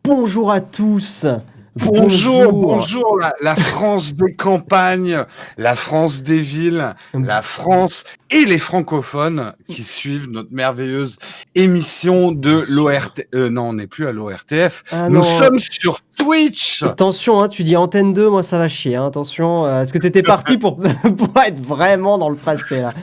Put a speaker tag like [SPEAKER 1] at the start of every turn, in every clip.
[SPEAKER 1] bonjour à tous.
[SPEAKER 2] Bonjour, la France des campagnes, la France des villes, la France et les francophones qui suivent notre merveilleuse émission de l'ORT. Non, on n'est plus à l'ORTF.
[SPEAKER 1] Ah
[SPEAKER 2] Nous
[SPEAKER 1] non.
[SPEAKER 2] sommes sur Twitch.
[SPEAKER 1] Attention, hein, tu dis Antenne 2, moi ça va chier. Hein, attention, est-ce que t'étais parti pour être vraiment dans le passé là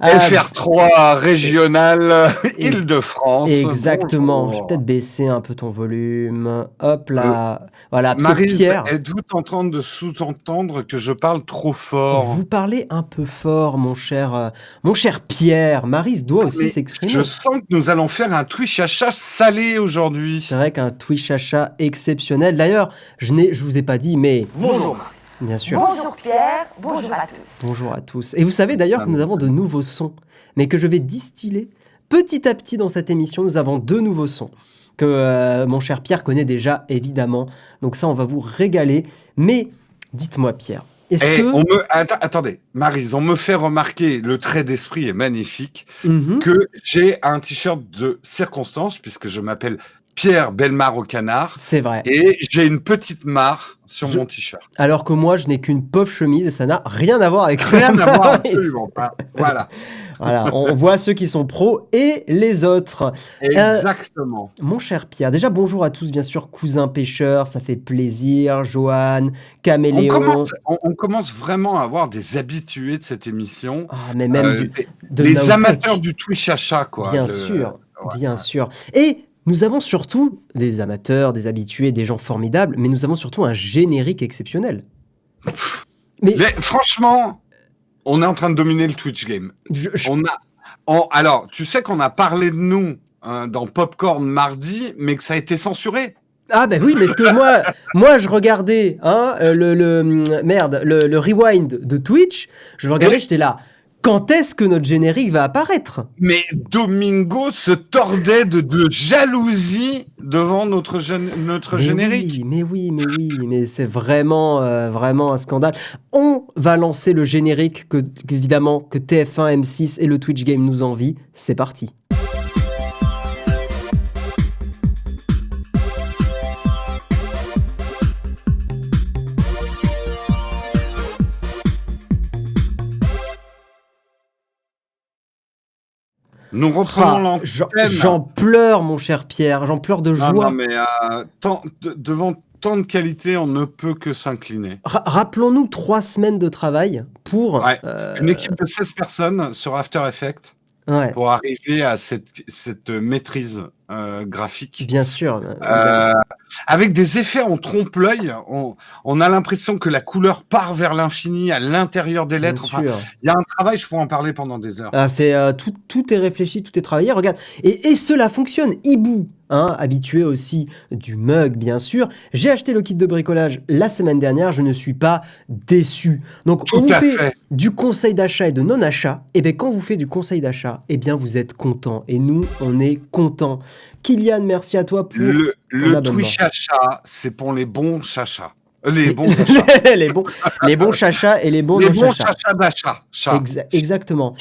[SPEAKER 2] FR3 régional, Île-de-France.
[SPEAKER 1] Exactement.
[SPEAKER 2] Bonjour.
[SPEAKER 1] Je vais peut-être baisser un peu ton volume. Hop là. Voilà.
[SPEAKER 2] Maryse,
[SPEAKER 1] Pierre,
[SPEAKER 2] êtes-vous en train de sous-entendre que je parle trop fort?
[SPEAKER 1] vous parlez un peu fort, mon cher Pierre. Maryse doit aussi s'exprimer.
[SPEAKER 2] Je sens que nous allons faire un Twitch achat salé aujourd'hui.
[SPEAKER 1] C'est vrai qu'un Twitch achat exceptionnel. D'ailleurs, je vous ai pas dit, mais
[SPEAKER 3] Bonjour Maryse.
[SPEAKER 1] bien sûr.
[SPEAKER 3] Bonjour Pierre, bonjour à tous.
[SPEAKER 1] Bonjour à tous. Et vous savez d'ailleurs que nous avons de nouveaux sons, mais que je vais distiller petit à petit dans cette émission. Nous avons 2 nouveaux sons que mon cher Pierre connaît déjà, évidemment. Donc ça, on va vous régaler. Mais dites-moi, Pierre, est-ce que...
[SPEAKER 2] Attendez, Maryse, on me fait remarquer, le trait d'esprit est magnifique,
[SPEAKER 1] Mhm.
[SPEAKER 2] que j'ai un t-shirt de circonstance, puisque je m'appelle Pierre Bellemare au canard,
[SPEAKER 1] C'est vrai.
[SPEAKER 2] et j'ai une petite mare sur mon t-shirt.
[SPEAKER 1] Alors que moi, je n'ai qu'une pauvre chemise et ça n'a rien à voir avec
[SPEAKER 2] Rien à voir, absolument pas. Voilà.
[SPEAKER 1] Voilà, on voit ceux qui sont pros et les autres.
[SPEAKER 2] Exactement.
[SPEAKER 1] Mon cher Pierre, déjà bonjour à tous, bien sûr, cousin pêcheur, ça fait plaisir, Johan, Caméléon.
[SPEAKER 2] On commence vraiment à avoir des habitués de cette émission.
[SPEAKER 1] Ah, mais même de
[SPEAKER 2] les
[SPEAKER 1] Nowtech.
[SPEAKER 2] amateurs du Twitch achat, quoi.
[SPEAKER 1] Bien sûr. Et nous avons surtout des amateurs, des habitués, des gens formidables, mais nous avons surtout un générique exceptionnel.
[SPEAKER 2] Mais franchement, on est en train de dominer le Twitch game. Alors, tu sais qu'on a parlé de nous dans Popcorn mardi, mais que ça a été censuré.
[SPEAKER 1] Ah ben oui, mais parce que moi je regardais le rewind de Twitch, je le regardais, j'étais là. Quand est-ce que notre générique va apparaître?
[SPEAKER 2] Mais Domingo se tordait de jalousie devant notre générique.
[SPEAKER 1] Mais c'est vraiment un scandale. On va lancer le générique évidemment que TF1, M6 et le Twitch Game nous envient. C'est parti.
[SPEAKER 2] Nous reprenons l'antenne.
[SPEAKER 1] J'en pleure, mon cher Pierre. J'en pleure de joie.
[SPEAKER 2] Non, mais devant tant de qualité, on ne peut que s'incliner.
[SPEAKER 1] Rappelons-nous 3 semaines de travail pour...
[SPEAKER 2] une équipe de 16 personnes sur After Effects pour arriver à cette maîtrise graphique.
[SPEAKER 1] Bien sûr.
[SPEAKER 2] Avec des effets en trompe-l'œil, on a l'impression que la couleur part vers l'infini à l'intérieur des lettres. Enfin, il y a un travail, je pourrais en parler pendant des heures.
[SPEAKER 1] Tout est réfléchi, tout est travaillé. Regarde, et cela fonctionne. Hibou, habitué aussi du mug, bien sûr. J'ai acheté le kit de bricolage la semaine dernière. Je ne suis pas déçu. Donc, on vous fait du conseil d'achat et de non-achat. Et bien, quand vous faites du conseil d'achat, eh bien, vous êtes content. Et nous, on est contents. Kylian, merci à toi pour
[SPEAKER 2] le Twitch achat, c'est pour les bons chachas. Les bons achats.
[SPEAKER 1] les bons chachas et les bons
[SPEAKER 2] les bons chachas d'achat.
[SPEAKER 1] Exactement.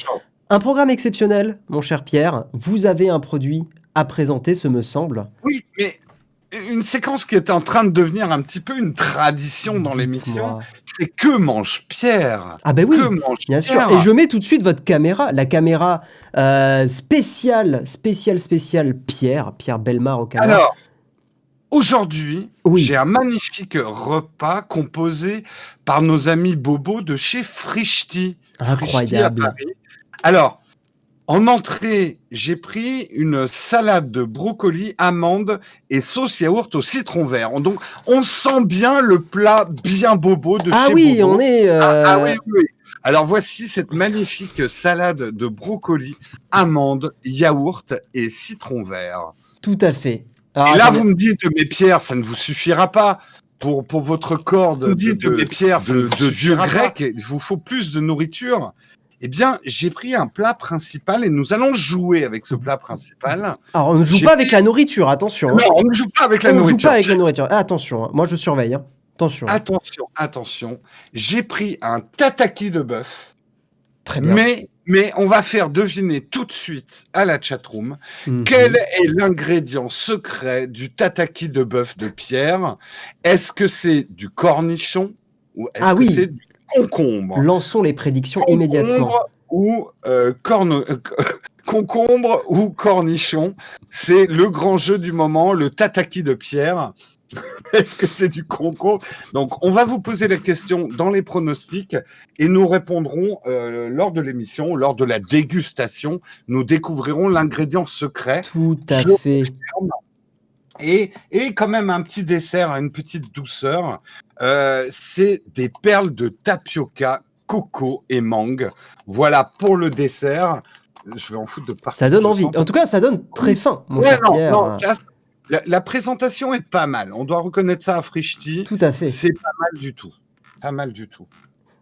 [SPEAKER 1] Un programme exceptionnel, mon cher Pierre. Vous avez un produit à présenter, ce me semble.
[SPEAKER 2] Oui, mais une séquence qui est en train de devenir un petit peu une tradition dans l'émission, c'est que mange Pierre.
[SPEAKER 1] Ah ben oui, bien sûr. Et je mets tout de suite votre caméra, la caméra spéciale Pierre Bellemare au canard.
[SPEAKER 2] Alors, aujourd'hui, j'ai un magnifique repas composé par nos amis Bobo de chez Frischti.
[SPEAKER 1] Incroyable.
[SPEAKER 2] Frischti à Paris. Alors, en entrée, j'ai pris une salade de brocoli, amandes et sauce yaourt au citron vert. Donc, on sent bien le plat bien Bobo de chez Bobo.
[SPEAKER 1] On est...
[SPEAKER 2] Oui. Alors, voici cette magnifique salade de brocoli, amandes, yaourt et citron vert.
[SPEAKER 1] Tout à fait.
[SPEAKER 2] Alors, et là, vous me dites, mais Pierre, ça ne vous suffira pas. Pour votre corps de vieux grec, il vous faut plus de nourriture. Eh bien, j'ai pris un plat principal et nous allons jouer avec ce plat principal.
[SPEAKER 1] Alors, on ne joue pas avec la nourriture, attention.
[SPEAKER 2] Non, on ne joue pas avec la nourriture.
[SPEAKER 1] On ne joue pas avec la nourriture. Attention, moi je surveille. Attention.
[SPEAKER 2] Attention. J'ai pris un tataki de bœuf.
[SPEAKER 1] Très bien.
[SPEAKER 2] Mais Mais on va faire deviner tout de suite à la chatroom quel est l'ingrédient secret du tataki de bœuf de Pierre. Est-ce que c'est du cornichon ou est-ce que c'est du concombre?
[SPEAKER 1] Lançons les prédictions immédiatement.
[SPEAKER 2] Ou concombre ou cornichon, c'est le grand jeu du moment, le tataki de Pierre. Est-ce que c'est du concombre? Donc, on va vous poser la question dans les pronostics et nous répondrons lors de l'émission, lors de la dégustation. Nous découvrirons l'ingrédient secret.
[SPEAKER 1] Tout à fait.
[SPEAKER 2] Et quand même un petit dessert, une petite douceur. C'est des perles de tapioca, coco et mangue. Voilà pour le dessert. Je vais en foutre de partout.
[SPEAKER 1] Ça donne envie. En tout cas, ça donne très faim, mon cher Pierre.
[SPEAKER 2] Non, la présentation est pas mal. On doit reconnaître ça à Frischti.
[SPEAKER 1] Tout à fait.
[SPEAKER 2] C'est pas mal du tout. Pas mal du tout.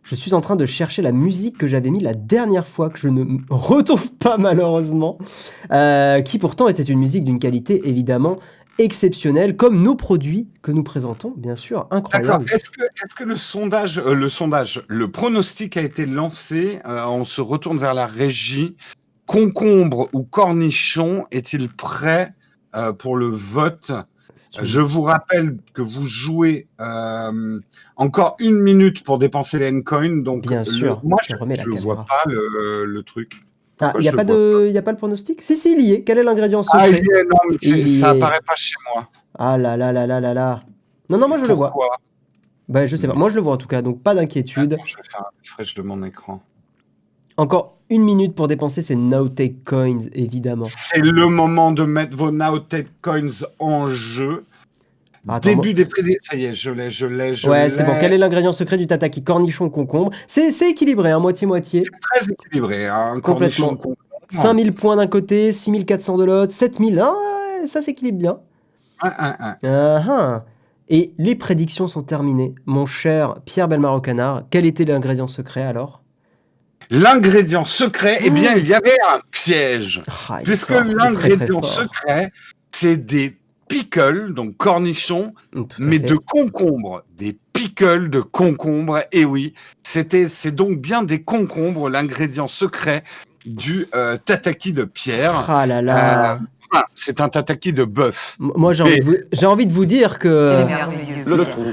[SPEAKER 1] Je suis en train de chercher la musique que j'avais mis la dernière fois, que je ne retrouve pas malheureusement, qui pourtant était une musique d'une qualité évidemment exceptionnelle, comme nos produits que nous présentons, bien sûr, incroyable.
[SPEAKER 2] D'accord. Est-ce que le pronostic a été lancé? On se retourne vers la régie. Concombre ou cornichon est-il prêt pour le vote? Je vous rappelle que vous jouez encore 1 minute pour dépenser les N-Coins. Donc,
[SPEAKER 1] bien sûr,
[SPEAKER 2] moi, je ne vois pas le truc.
[SPEAKER 1] Il n'y a pas le pronostic? Si, il y est. Quel est l'ingrédient secret?
[SPEAKER 2] Non, mais ça apparaît pas chez moi.
[SPEAKER 1] Ah là là là là là là. Non, moi je le vois. Bah, je sais pas. Moi je le vois en tout cas, donc pas d'inquiétude.
[SPEAKER 2] Attends, je vais faire un refresh de mon écran.
[SPEAKER 1] Encore 1 minute pour dépenser ces Nowtech Coins, évidemment.
[SPEAKER 2] C'est le moment de mettre vos Nowtech Coins en jeu. Début des prédictions. Ça y est, je l'ai.
[SPEAKER 1] Ouais, c'est bon. Quel est l'ingrédient secret du tataki? Cornichon, concombre. C'est équilibré, hein, moitié-moitié.
[SPEAKER 2] C'est très équilibré, hein,
[SPEAKER 1] complètement. 5000 points d'un côté, 6400 de l'autre, 7000. Ah, ça s'équilibre bien. Et les prédictions sont terminées. Mon cher Pierre Belmaro-Canard, quel était l'ingrédient secret alors?
[SPEAKER 2] L'ingrédient secret, eh bien, il y avait un piège. Puisque l'ingrédient secret, c'est des pickles, donc cornichons, mais de concombre. Des pickles de concombre. Et oui, c'est donc bien des concombres, l'ingrédient secret du tataki de Pierre.
[SPEAKER 1] Ah là là.
[SPEAKER 2] C'est un tataki de bœuf.
[SPEAKER 1] Moi, j'ai envie de vous dire que...
[SPEAKER 3] C'est merveilleux. Le trou.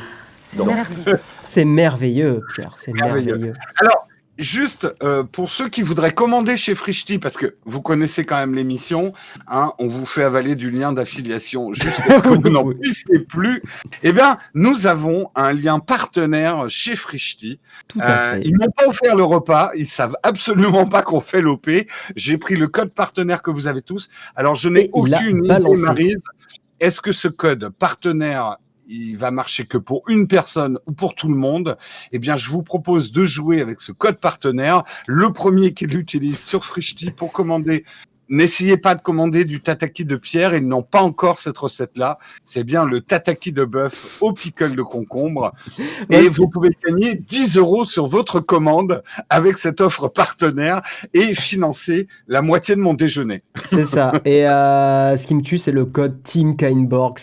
[SPEAKER 1] C'est merveilleux, Pierre. C'est merveilleux.
[SPEAKER 2] Alors, juste pour ceux qui voudraient commander chez Frischti, parce que vous connaissez quand même l'émission, hein, on vous fait avaler du lien d'affiliation jusqu'à ce que vous n'en puissiez plus. Eh bien, nous avons un lien partenaire chez Frischti.
[SPEAKER 1] Tout à fait.
[SPEAKER 2] Ils m'ont pas offert le repas, ils savent absolument pas qu'on fait l'OP. J'ai pris le code partenaire que vous avez tous. Alors, je n'ai aucune idée, Maryse. Est-ce que ce code partenaire, il va marcher que pour une personne ou pour tout le monde? Eh bien, je vous propose de jouer avec ce code partenaire. Le premier qui l'utilise sur Frischti pour commander. N'essayez pas de commander du tataki de Pierre, ils n'ont pas encore cette recette-là. C'est bien le tataki de bœuf au pickle de concombre. Et vous pouvez gagner 10 € sur votre commande avec cette offre partenaire et financer la moitié de mon déjeuner.
[SPEAKER 1] C'est ça. Et ce qui me tue, c'est le code Team Kainborg.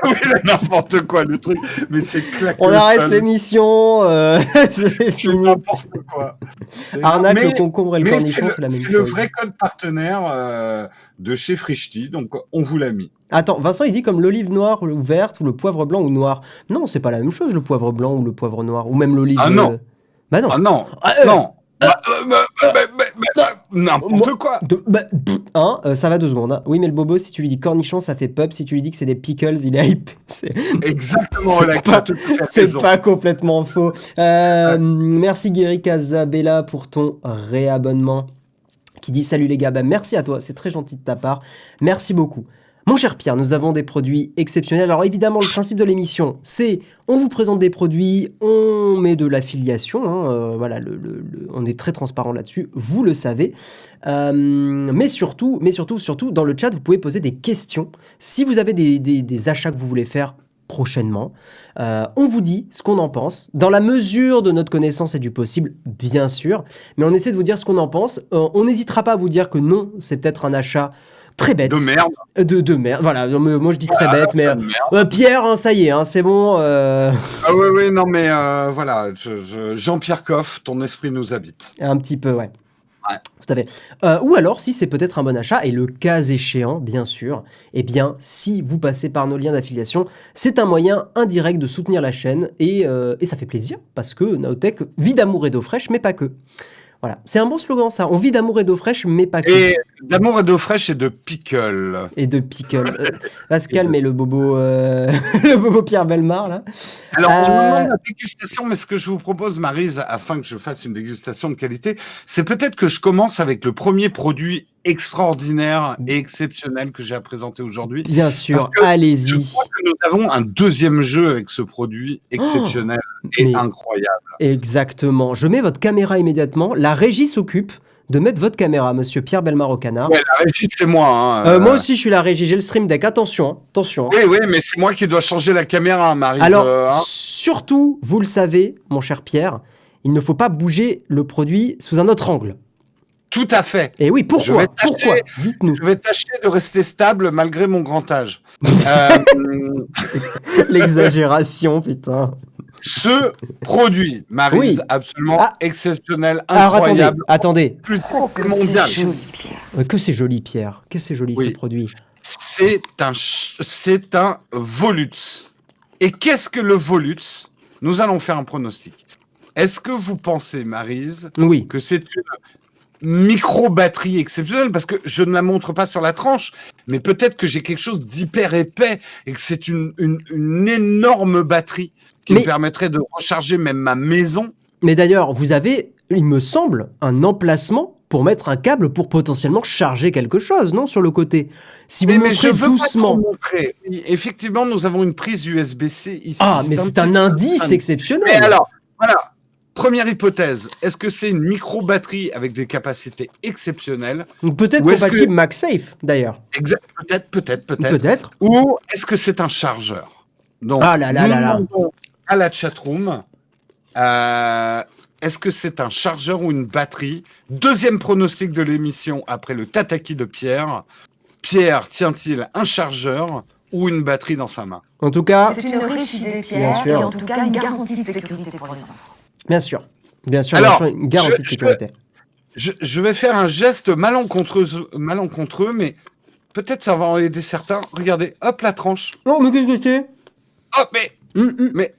[SPEAKER 2] Oui, c'est n'importe quoi le truc, mais c'est claqué.
[SPEAKER 1] On arrête l'émission, c'est fini.
[SPEAKER 2] N'importe quoi.
[SPEAKER 1] Arnaque, le concombre et le cornichon, c'est la même chose.
[SPEAKER 2] C'est le vrai code partenaire de chez Frischti, donc on vous l'a mis.
[SPEAKER 1] Attends, Vincent, il dit comme l'olive noire ou verte ou le poivre blanc ou noir. Non, c'est pas la même chose, le poivre blanc ou le poivre noir, ou même l'olive...
[SPEAKER 2] Ah non.
[SPEAKER 1] Bah non.
[SPEAKER 2] Ah non, non. N'importe quoi.
[SPEAKER 1] Ça va 2 secondes. Hein. Oui, mais le bobo, si tu lui dis cornichon, ça fait pub. Si tu lui dis que c'est des pickles, il est hype.
[SPEAKER 2] Exactement.
[SPEAKER 1] C'est pas complètement faux. Merci Guéric Azabella pour ton réabonnement. Qui dit salut les gars. Bah, merci à toi, c'est très gentil de ta part. Merci beaucoup. Mon cher Pierre, nous avons des produits exceptionnels. Alors évidemment, le principe de l'émission, c'est on vous présente des produits, on met de l'affiliation. Hein, voilà, on est très transparent là-dessus, vous le savez. Mais surtout, dans le chat, vous pouvez poser des questions. Si vous avez des achats que vous voulez faire prochainement, on vous dit ce qu'on en pense, dans la mesure de notre connaissance et du possible, bien sûr. Mais on essaie de vous dire ce qu'on en pense. On n'hésitera pas à vous dire que non, c'est peut-être un achat très bête.
[SPEAKER 2] De merde.
[SPEAKER 1] De merde. Voilà, moi je dis très bête, mais Pierre, hein, ça y est, hein, c'est bon.
[SPEAKER 2] Ah oui, non, mais voilà, Jean-Pierre Coff, ton esprit nous habite.
[SPEAKER 1] Un petit peu, ouais.
[SPEAKER 2] Ouais.
[SPEAKER 1] Tout à fait. Ou alors, si c'est peut-être un bon achat, et le cas échéant, bien sûr, eh bien, si vous passez par nos liens d'affiliation, c'est un moyen indirect de soutenir la chaîne, et ça fait plaisir, parce que Naotech vit d'amour et d'eau fraîche, mais pas que. Voilà, c'est un bon slogan ça, on vit d'amour et d'eau fraîche, mais pas que.
[SPEAKER 2] Et d'amour et d'eau fraîche et de pickle.
[SPEAKER 1] Et de pickle. Pascal, mais le bobo, le bobo Pierre Bellemare, là.
[SPEAKER 2] Alors, on me demande la dégustation, mais ce que je vous propose, Maryse, afin que je fasse une dégustation de qualité, c'est peut-être que je commence avec le premier produit extraordinaire et exceptionnel que j'ai à présenter aujourd'hui.
[SPEAKER 1] Bien sûr,
[SPEAKER 2] Parce que
[SPEAKER 1] allez-y.
[SPEAKER 2] Je crois que nous avons un deuxième jeu avec ce produit exceptionnel et
[SPEAKER 1] mais-
[SPEAKER 2] incroyable.
[SPEAKER 1] Exactement. Je mets votre caméra immédiatement. La régie s'occupe de mettre votre caméra, monsieur Pierre Bellemare au canard.
[SPEAKER 2] Ouais, la régie, c'est moi. Hein,
[SPEAKER 1] Moi aussi, je suis la régie. J'ai le stream deck. Attention, hein, attention.
[SPEAKER 2] Oui, oui, mais c'est moi qui dois changer la caméra, Maryse.
[SPEAKER 1] Alors,
[SPEAKER 2] hein.
[SPEAKER 1] surtout, vous le savez, mon cher Pierre, il ne faut pas bouger le produit sous un autre angle.
[SPEAKER 2] Tout à fait.
[SPEAKER 1] Et oui,
[SPEAKER 2] Je
[SPEAKER 1] pourquoi
[SPEAKER 2] vais tâcher-
[SPEAKER 1] Pourquoi Dites-nous.
[SPEAKER 2] Je vais tâcher de rester stable malgré mon grand âge.
[SPEAKER 1] L'exagération, putain.
[SPEAKER 2] Ce produit, Maryse,
[SPEAKER 1] Oui.
[SPEAKER 2] absolument
[SPEAKER 1] Ah.
[SPEAKER 2] exceptionnel,
[SPEAKER 1] Alors,
[SPEAKER 2] incroyable,
[SPEAKER 1] attendez.
[SPEAKER 2] plus
[SPEAKER 3] Oh, que
[SPEAKER 2] mondial.
[SPEAKER 3] c'est joli, Pierre.
[SPEAKER 1] Que c'est joli, Pierre. Que c'est joli,
[SPEAKER 2] Oui.
[SPEAKER 1] ce produit.
[SPEAKER 2] C'est un Volutz. Et qu'est-ce que le Volutz? Nous allons faire un pronostic. Est-ce que vous pensez, Maryse,
[SPEAKER 1] Oui.
[SPEAKER 2] que c'est une micro-batterie exceptionnelle? Parce que je ne la montre pas sur la tranche, mais peut-être que j'ai quelque chose d'hyper épais et que c'est une énorme batterie qui
[SPEAKER 1] Mais-
[SPEAKER 2] me permettrait de recharger même ma maison.
[SPEAKER 1] Mais d'ailleurs, vous avez, il me semble, un emplacement pour mettre un câble pour potentiellement charger quelque chose, non, sur le côté. Si vous
[SPEAKER 2] Mais je
[SPEAKER 1] montrez
[SPEAKER 2] veux
[SPEAKER 1] doucement.
[SPEAKER 2] pas trop montrer. Oui, effectivement, nous avons une prise USB-C ici.
[SPEAKER 1] Ah, mais c'est un
[SPEAKER 2] petit peu
[SPEAKER 1] indice
[SPEAKER 2] fun.
[SPEAKER 1] exceptionnel.
[SPEAKER 2] Mais alors, voilà. Première hypothèse, est-ce que c'est une micro-batterie avec des capacités exceptionnelles?
[SPEAKER 1] Donc peut-être
[SPEAKER 2] Ou est-ce
[SPEAKER 1] compatible MagSafe, d'ailleurs.
[SPEAKER 2] Peut-être.
[SPEAKER 1] Peut-être.
[SPEAKER 2] Ou est-ce que c'est un chargeur? Donc,
[SPEAKER 1] Ah là là
[SPEAKER 2] nous
[SPEAKER 1] là là.
[SPEAKER 2] demandons à la chatroom, est-ce que c'est un chargeur ou une batterie? Deuxième pronostic de l'émission après le tataki de Pierre. Pierre tient-il un chargeur ou une batterie dans sa main?
[SPEAKER 1] En tout cas,
[SPEAKER 3] C'est une riche idée,
[SPEAKER 1] Bien
[SPEAKER 3] Pierre,
[SPEAKER 1] sûr.
[SPEAKER 3] et en tout cas une garantie de sécurité pour les enfants.
[SPEAKER 1] bien sûr. Bien sûr,
[SPEAKER 2] Alors,
[SPEAKER 1] bien sûr, une garantie de
[SPEAKER 2] je-
[SPEAKER 1] sécurité.
[SPEAKER 2] Je vais faire un geste malencontreux, mais peut-être ça va en aider certains. Regardez, hop, la tranche.
[SPEAKER 1] Oh, mais qu'est-ce que c'est
[SPEAKER 2] Hop, mais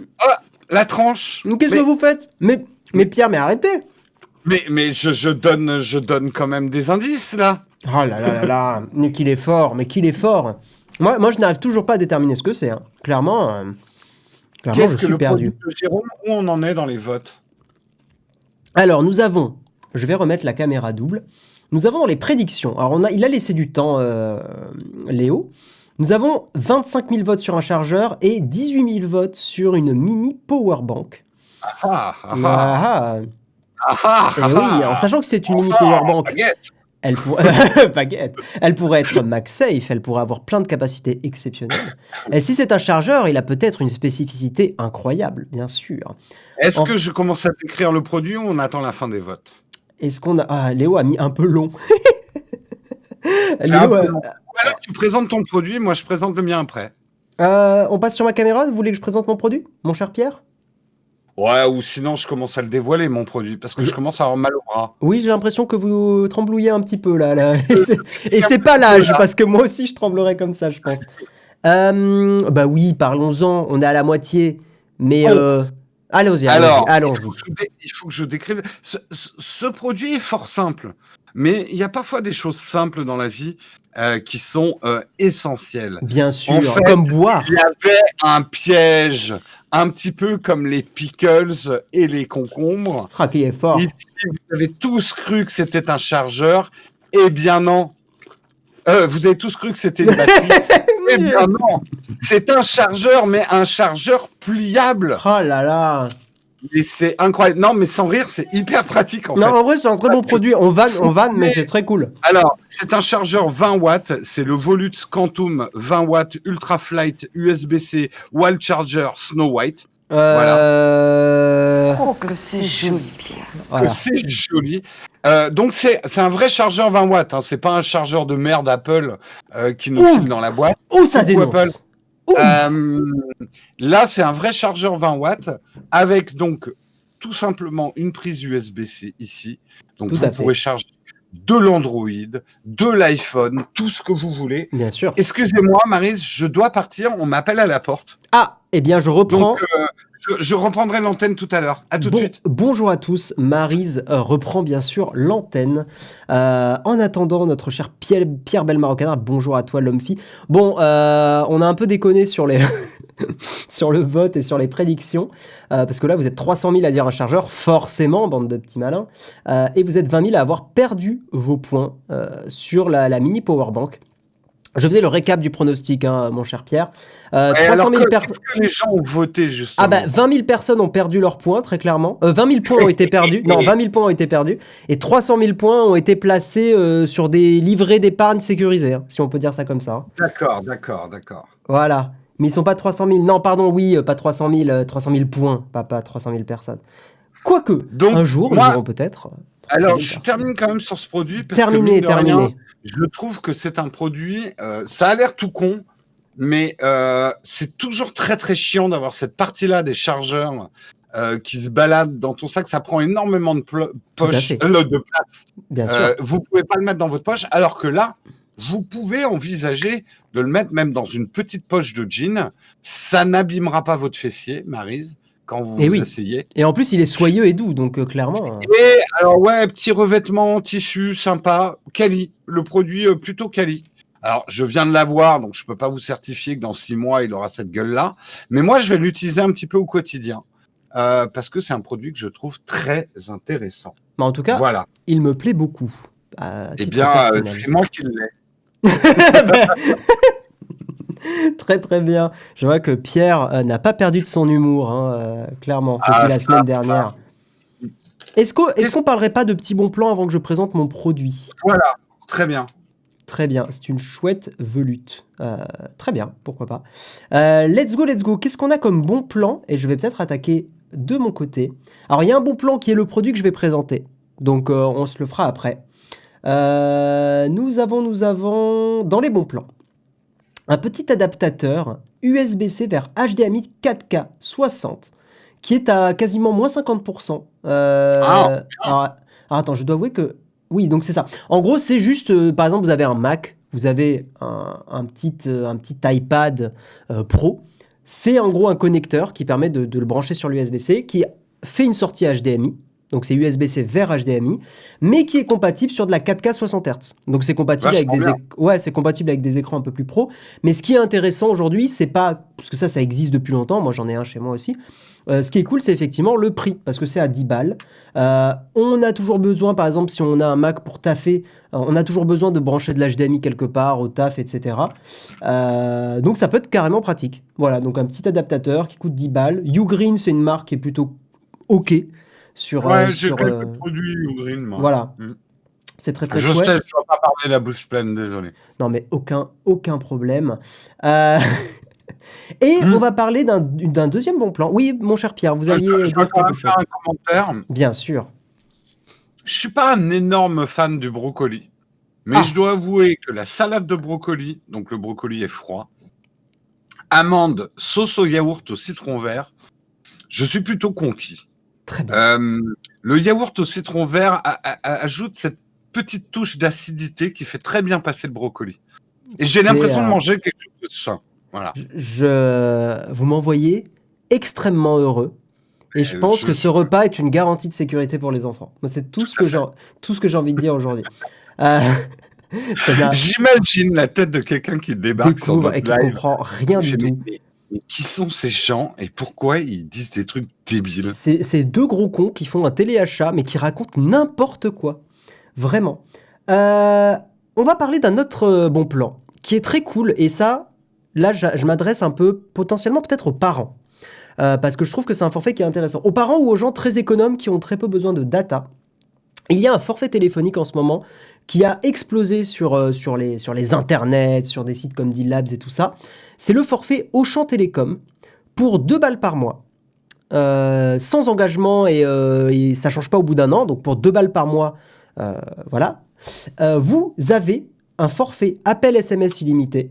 [SPEAKER 2] la tranche.
[SPEAKER 1] Qu'est-ce que vous faites mais Pierre, mais arrêtez.
[SPEAKER 2] Mais je donne quand même des indices, là.
[SPEAKER 1] Oh là là là là. Mais qu'il est fort, mais qu'il est fort. Moi, je n'arrive toujours pas à déterminer ce que c'est. Hein. Clairement,
[SPEAKER 2] Qu'est-ce
[SPEAKER 1] je
[SPEAKER 2] que
[SPEAKER 1] suis
[SPEAKER 2] le
[SPEAKER 1] perdu.
[SPEAKER 2] produit de Jérôme? Où on en est dans les votes?
[SPEAKER 1] Alors, nous avons, je vais remettre la caméra double. Nous avons dans les prédictions, alors il a laissé du temps, Léo. Nous avons 25 000 votes sur un chargeur et 18 000 votes sur une mini powerbank.
[SPEAKER 2] Ah, ah, ah,
[SPEAKER 1] Ah,
[SPEAKER 2] ah, ah,
[SPEAKER 1] et oui, en sachant que c'est une mini powerbank,
[SPEAKER 2] baguette.
[SPEAKER 1] elle baguette. Elle pourrait être MagSafe, elle pourrait avoir plein de capacités exceptionnelles. Et si c'est un chargeur, il a peut-être une spécificité incroyable, bien sûr.
[SPEAKER 2] Est-ce
[SPEAKER 1] En-
[SPEAKER 2] que je commence à décrire le produit ou on attend la fin des votes?
[SPEAKER 1] Est-ce qu'on a... Ah, Léo a mis un peu long.
[SPEAKER 2] C'est un
[SPEAKER 1] Léo,
[SPEAKER 2] peu long. Voilà, tu présentes ton produit, moi je présente le mien après.
[SPEAKER 1] on passe sur ma caméra, vous voulez que je présente mon produit, mon cher Pierre?
[SPEAKER 2] Ouais, ou sinon je commence à le dévoiler, mon produit, parce que je commence à avoir mal au bras.
[SPEAKER 1] Oui, j'ai l'impression que vous tremblouillez un petit peu là. Et c'est pas l'âge, parce que moi aussi je tremblerais comme ça, je pense. Bah oui, parlons-en, on est à la moitié. Mais allons-y,
[SPEAKER 2] Alors,
[SPEAKER 1] allons-y.
[SPEAKER 2] il faut que je décrive. Ce produit est fort simple, mais il y a parfois des choses simples dans la vie qui sont essentielles.
[SPEAKER 1] Bien sûr,
[SPEAKER 2] En fait,
[SPEAKER 1] comme boire.
[SPEAKER 2] Il y avait un piège, un petit peu comme les pickles et les concombres.
[SPEAKER 1] Ah, qu'il est fort.
[SPEAKER 2] Ici, vous avez tous cru que c'était un chargeur. Eh bien non. Vous avez tous cru que c'était une batterie. Eh bien non. C'est un chargeur, mais un chargeur pliable.
[SPEAKER 1] Oh là là.
[SPEAKER 2] Et c'est incroyable. Non, mais sans rire, c'est hyper pratique en
[SPEAKER 1] Non,
[SPEAKER 2] fait.
[SPEAKER 1] en vrai, c'est un très bon produit. On vanne, mais c'est très cool.
[SPEAKER 2] Alors, c'est un chargeur 20 watts. C'est le Volutz Quantum 20 watts Ultra Flight USB-C Wall Charger Snow White.
[SPEAKER 3] Oh, que c'est joli, Pierre.
[SPEAKER 1] Voilà.
[SPEAKER 2] C'est joli. Donc, c'est un vrai chargeur 20 watts. Hein. C'est pas un chargeur de merde Apple qui nous
[SPEAKER 1] Ouh.
[SPEAKER 2] file dans la boîte.
[SPEAKER 1] Oh, ça
[SPEAKER 2] Coucou, Apple.
[SPEAKER 1] dénonce. Ouh.
[SPEAKER 2] Là, c'est un vrai chargeur 20 watts avec donc tout simplement une prise USB-C ici. Donc,
[SPEAKER 1] Tout
[SPEAKER 2] vous
[SPEAKER 1] à fait.
[SPEAKER 2] pourrez charger de l'Android, de l'iPhone, tout ce que vous voulez.
[SPEAKER 1] Bien sûr.
[SPEAKER 2] Excusez-moi, Maryse, je dois partir. On m'appelle à la porte.
[SPEAKER 1] Ah, eh bien, je reprends.
[SPEAKER 2] Donc, je reprendrai l'antenne tout à l'heure. À tout de suite.
[SPEAKER 1] Bonjour à tous, Maryse reprend bien sûr l'antenne. En attendant, notre cher Pierre Belmarocanard, bonjour à toi l'homme-fille. Bon, on a un peu déconné sur les sur le vote et sur les prédictions, parce que là vous êtes 300 000 à dire un chargeur, forcément, bande de petits malins, et vous êtes 20 000 à avoir perdu vos points sur la mini powerbank. Je faisais le récap du pronostic, hein, mon cher Pierre. 300 000 personnes.
[SPEAKER 2] Qu'est-ce que les gens ont voté, justement?
[SPEAKER 1] Ah bah, 20 000 personnes ont perdu leurs points, très clairement. 20 000 points ont été perdus. Non, 20 000 points ont été perdus. Et 300 000 points ont été placés sur des livrets d'épargne sécurisés, hein, si on peut dire ça comme ça.
[SPEAKER 2] D'accord.
[SPEAKER 1] Voilà. Mais ils sont pas 300 000. Non, pardon, oui, pas 300 000. 300 000 points, pas 300 000 personnes. Quoique,
[SPEAKER 2] Donc,
[SPEAKER 1] un jour, nous aurons peut-être...
[SPEAKER 2] Alors, je termine quand même sur ce produit. Parce
[SPEAKER 1] terminé.
[SPEAKER 2] Je trouve que c'est un produit, ça a l'air tout con, mais c'est toujours très très chiant d'avoir cette partie-là des chargeurs qui se baladent dans ton sac. Ça prend énormément de de place.
[SPEAKER 1] Bien sûr.
[SPEAKER 2] Vous pouvez pas le mettre dans votre poche, alors que là, vous pouvez envisager de le mettre même dans une petite poche de jean. Ça n'abîmera pas votre fessier, Maryse, quand vous vous asseyez.
[SPEAKER 1] Et en plus, il est soyeux et doux, donc clairement...
[SPEAKER 2] Et alors ouais, petit revêtement, tissu, sympa, quali. Le produit plutôt quali. Alors, je viens de l'avoir, donc je peux pas vous certifier que dans 6 mois, il aura cette gueule-là. Mais moi, je vais l'utiliser un petit peu au quotidien. Parce que c'est un produit que je trouve très intéressant.
[SPEAKER 1] Mais en tout cas,
[SPEAKER 2] voilà.
[SPEAKER 1] Il me plaît beaucoup.
[SPEAKER 2] Eh bien, c'est moi qui l'ai.
[SPEAKER 1] Très très bien. Je vois que Pierre n'a pas perdu de son humour, hein, clairement, depuis la semaine dernière. Est-ce qu'on parlerait pas de petits bons plans avant que je présente mon produit?
[SPEAKER 2] Voilà, très bien.
[SPEAKER 1] Très bien, c'est une chouette velute. Très bien, pourquoi pas. Let's go. Qu'est-ce qu'on a comme bon plan? Et je vais peut-être attaquer de mon côté. Alors, il y a un bon plan qui est le produit que je vais présenter. Donc, on se le fera après. Nous avons dans les bons plans un petit adaptateur USB-C vers HDMI 4K 60 qui est à quasiment moins 50%. Alors, attends, je dois avouer que... Oui, donc c'est ça. En gros, c'est juste, par exemple, vous avez un Mac, vous avez un petit iPad Pro. C'est en gros un connecteur qui permet de le brancher sur l'USB-C, qui fait une sortie HDMI. Donc c'est USB-C vers HDMI, mais qui est compatible sur de la 4K 60 Hz. Donc c'est compatible c'est compatible avec des écrans un peu plus pro. Mais ce qui est intéressant aujourd'hui, c'est pas parce que ça existe depuis longtemps. Moi j'en ai un chez moi aussi. Ce qui est cool, c'est effectivement le prix, parce que c'est à 10 balles. On a toujours besoin, par exemple, si on a un Mac pour taffer, on a toujours besoin de brancher de l'HDMI quelque part, au taf, etc. Donc ça peut être carrément pratique. Voilà, donc un petit adaptateur qui coûte 10 balles. Ugreen, c'est une marque qui est plutôt OK. J'ai
[SPEAKER 2] quelques produits Ugreen, moi.
[SPEAKER 1] Voilà. C'est très
[SPEAKER 2] chouette. Je sais, je ne dois pas parler la bouche pleine, désolé.
[SPEAKER 1] Non, mais aucun problème. Et on va parler d'un deuxième bon plan. Oui, mon cher Pierre, vous alliez
[SPEAKER 2] dire quelque chose. Faire un commentaire.
[SPEAKER 1] Bien sûr.
[SPEAKER 2] Je suis pas un énorme fan du brocoli, mais je dois avouer que la salade de brocoli, donc le brocoli est froid, amande, sauce au yaourt au citron vert, je suis plutôt conquis.
[SPEAKER 1] Très bien.
[SPEAKER 2] Le yaourt au citron vert ajoute cette petite touche d'acidité qui fait très bien passer le brocoli. Et j'ai l'impression de manger quelque chose de sain. Voilà.
[SPEAKER 1] Vous m'envoyez extrêmement heureux. Et je pense que ce repas est une garantie de sécurité pour les enfants. Moi, c'est tout ce que j'ai envie de dire aujourd'hui.
[SPEAKER 2] J'imagine la tête de quelqu'un qui débarque sur notre live
[SPEAKER 1] et qui comprend rien du tout.
[SPEAKER 2] Mais qui sont ces gens et pourquoi ils disent des trucs débiles?
[SPEAKER 1] C'est deux gros cons qui font un téléachat mais qui racontent n'importe quoi. Vraiment. On va parler d'un autre bon plan qui est très cool. Et ça, là, je m'adresse un peu potentiellement peut-être aux parents. Parce que je trouve que c'est un forfait qui est intéressant. Aux parents ou aux gens très économes qui ont très peu besoin de data. Il y a un forfait téléphonique en ce moment qui a explosé sur les internets, sur des sites comme D-Labs et tout ça. C'est le forfait Auchan Télécom pour 2 balles par mois. Sans engagement et ça ne change pas au bout d'un an. Donc pour 2 balles par mois, voilà. Vous avez un forfait appel SMS illimité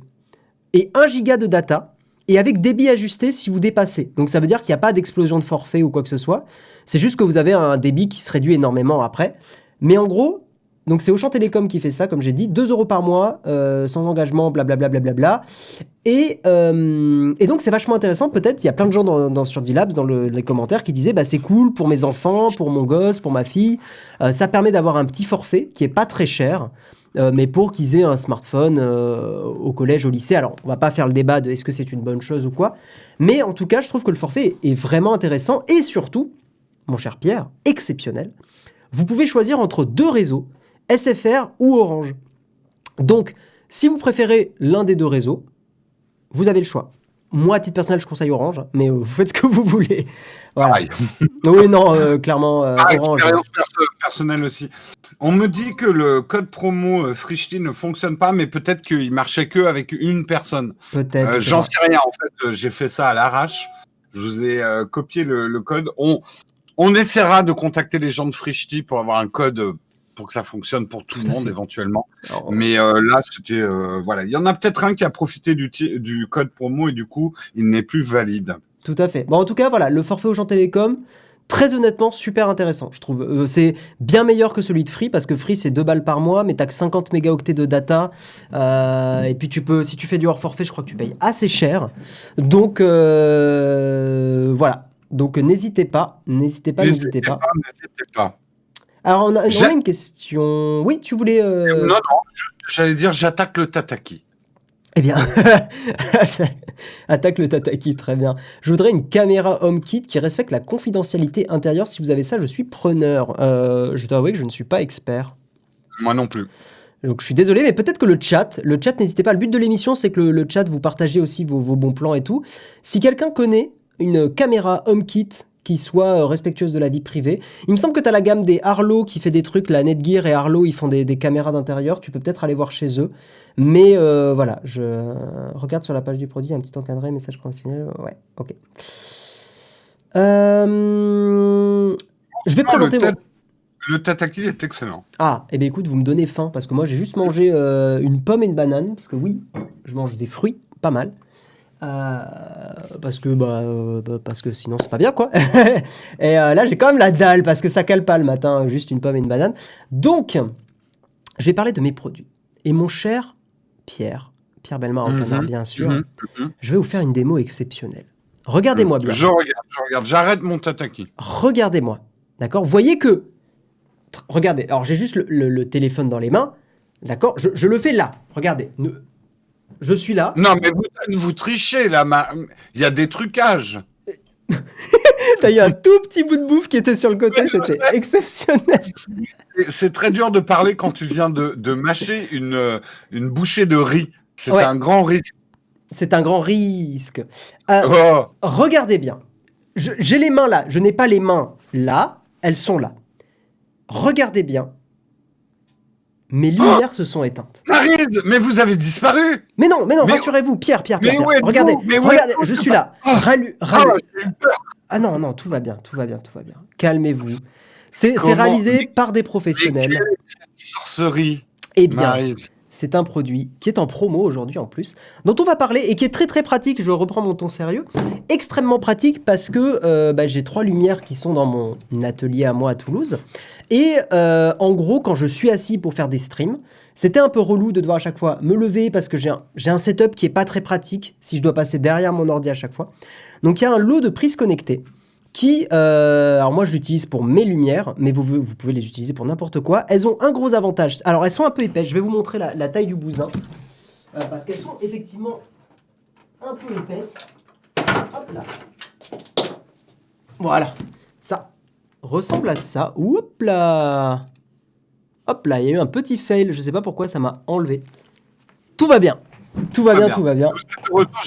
[SPEAKER 1] et 1 giga de data et avec débit ajusté si vous dépassez. Donc ça veut dire qu'il n'y a pas d'explosion de forfait ou quoi que ce soit. C'est juste que vous avez un débit qui se réduit énormément après. Mais en gros, Donc c'est Auchan Télécom qui fait ça, comme j'ai dit, 2 € par mois, sans engagement, blablabla. Et donc c'est vachement intéressant, peut-être, il y a plein de gens sur D-Labs, dans les commentaires, qui disaient, bah, c'est cool pour mes enfants, pour mon gosse, pour ma fille, ça permet d'avoir un petit forfait qui est pas très cher, mais pour qu'ils aient un smartphone au collège, au lycée. Alors, on va pas faire le débat de est-ce que c'est une bonne chose ou quoi, mais en tout cas, je trouve que le forfait est vraiment intéressant, et surtout, mon cher Pierre, exceptionnel, vous pouvez choisir entre 2 réseaux, SFR ou Orange. Donc, si vous préférez l'un des 2 réseaux, vous avez le choix. Moi, à titre personnel, je conseille Orange, mais vous faites ce que vous voulez. Voilà.
[SPEAKER 2] Pareil.
[SPEAKER 1] Oui, non, clairement, Orange.
[SPEAKER 2] Expérience personnelle aussi. On me dit que le code promo Frichti ne fonctionne pas, mais peut-être qu'il marchait que avec une personne.
[SPEAKER 1] Peut-être.
[SPEAKER 2] J'en sais rien, en fait. J'ai fait ça à l'arrache. Je vous ai copié le code. On essaiera de contacter les gens de Frichti pour avoir un code pour que ça fonctionne pour tout le monde éventuellement.
[SPEAKER 1] Alors,
[SPEAKER 2] Mais là, c'était... voilà. Il y en a peut-être un qui a profité du code promo et du coup, il n'est plus valide.
[SPEAKER 1] tout à fait. Bon, en tout cas, voilà, le forfait Auchan Télécom, très honnêtement, super intéressant, je trouve. C'est bien meilleur que celui de Free, parce que Free, c'est 2 balles par mois, mais t'as que 50 mégaoctets de data. Et puis, si tu fais du hors forfait, je crois que tu payes assez cher. Donc, voilà. Donc, n'hésitez pas. N'hésitez pas.
[SPEAKER 2] N'hésitez pas.
[SPEAKER 1] Alors, on a une question. Oui, tu voulais...
[SPEAKER 2] Non, j'allais dire j'attaque le tataki.
[SPEAKER 1] Eh bien, attaque le tataki, très bien. Je voudrais une caméra HomeKit qui respecte la confidentialité intérieure. Si vous avez ça, je suis preneur. Je dois avouer que je ne suis pas expert.
[SPEAKER 2] Moi non plus.
[SPEAKER 1] Donc je suis désolé, mais peut-être que le chat, n'hésitez pas. Le but de l'émission, c'est que le chat, vous partagez aussi vos bons plans et tout. Si quelqu'un connaît une caméra HomeKit qui soit respectueuse de la vie privée. Il me semble que tu as la gamme des Arlo qui fait des trucs, la Netgear et Arlo, ils font des caméras d'intérieur, tu peux peut-être aller voir chez eux. Mais voilà, je regarde sur la page du produit, un petit encadré, message professionnel, ouais, ok. Je vais présenter
[SPEAKER 2] Le tataki est excellent.
[SPEAKER 1] Ah, et bien écoute, vous me donnez faim, parce que moi j'ai juste mangé une pomme et une banane, parce que oui, je mange des fruits, pas mal. Parce que sinon c'est pas bien quoi. Et là j'ai quand même la dalle parce que ça cale pas le matin, juste une pomme et une banane. Donc je vais parler de mes produits. Et mon cher Pierre Bellemare au canard bien sûr, je vais vous faire une démo exceptionnelle. Regardez-moi bien.
[SPEAKER 2] Je regarde, j'arrête mon tataki.
[SPEAKER 1] Regardez-moi, d'accord. Voyez que, regardez, alors j'ai juste le téléphone dans les mains, d'accord. Je le fais là, regardez. Je suis là.
[SPEAKER 2] Non, mais vous trichez, là. Il y a des trucages.
[SPEAKER 1] T'as eu un tout petit bout de bouffe qui était sur le côté, c'était exceptionnel.
[SPEAKER 2] C'est très dur de parler quand tu viens de mâcher une bouchée de riz. C'est un grand risque.
[SPEAKER 1] C'est un grand risque. Regardez bien. J'ai les mains là. Je n'ai pas les mains là. Elles sont là. Regardez bien. Mes lumières se sont éteintes.
[SPEAKER 2] Maryse, mais vous avez disparu.
[SPEAKER 1] Mais non, rassurez-vous, Pierre. Regardez, je suis là. Ah non, tout va bien. Calmez-vous. C'est réalisé par des professionnels.
[SPEAKER 2] Cette sorcerie.
[SPEAKER 1] Eh bien,
[SPEAKER 2] Maryse.
[SPEAKER 1] c'est un produit qui est en promo aujourd'hui en plus, dont on va parler et qui est très très pratique. Je reprends mon ton sérieux. Extrêmement pratique parce que j'ai 3 lumières qui sont dans mon atelier à moi à Toulouse. Et en gros, quand je suis assis pour faire des streams, c'était un peu relou de devoir à chaque fois me lever parce que j'ai un setup qui est pas très pratique si je dois passer derrière mon ordi à chaque fois. Donc il y a un lot de prises connectées qui, alors moi je l'utilise pour mes lumières, mais vous pouvez les utiliser pour n'importe quoi. Elles ont un gros avantage. Alors elles sont un peu épaisses. Je vais vous montrer la taille du bousin parce qu'elles sont effectivement un peu épaisses. Hop là. Voilà. Ça ressemble à ça. Hop là. Hop là, il y a eu un petit fail. Je sais pas pourquoi ça m'a enlevé. Tout va bien. Tout va bien.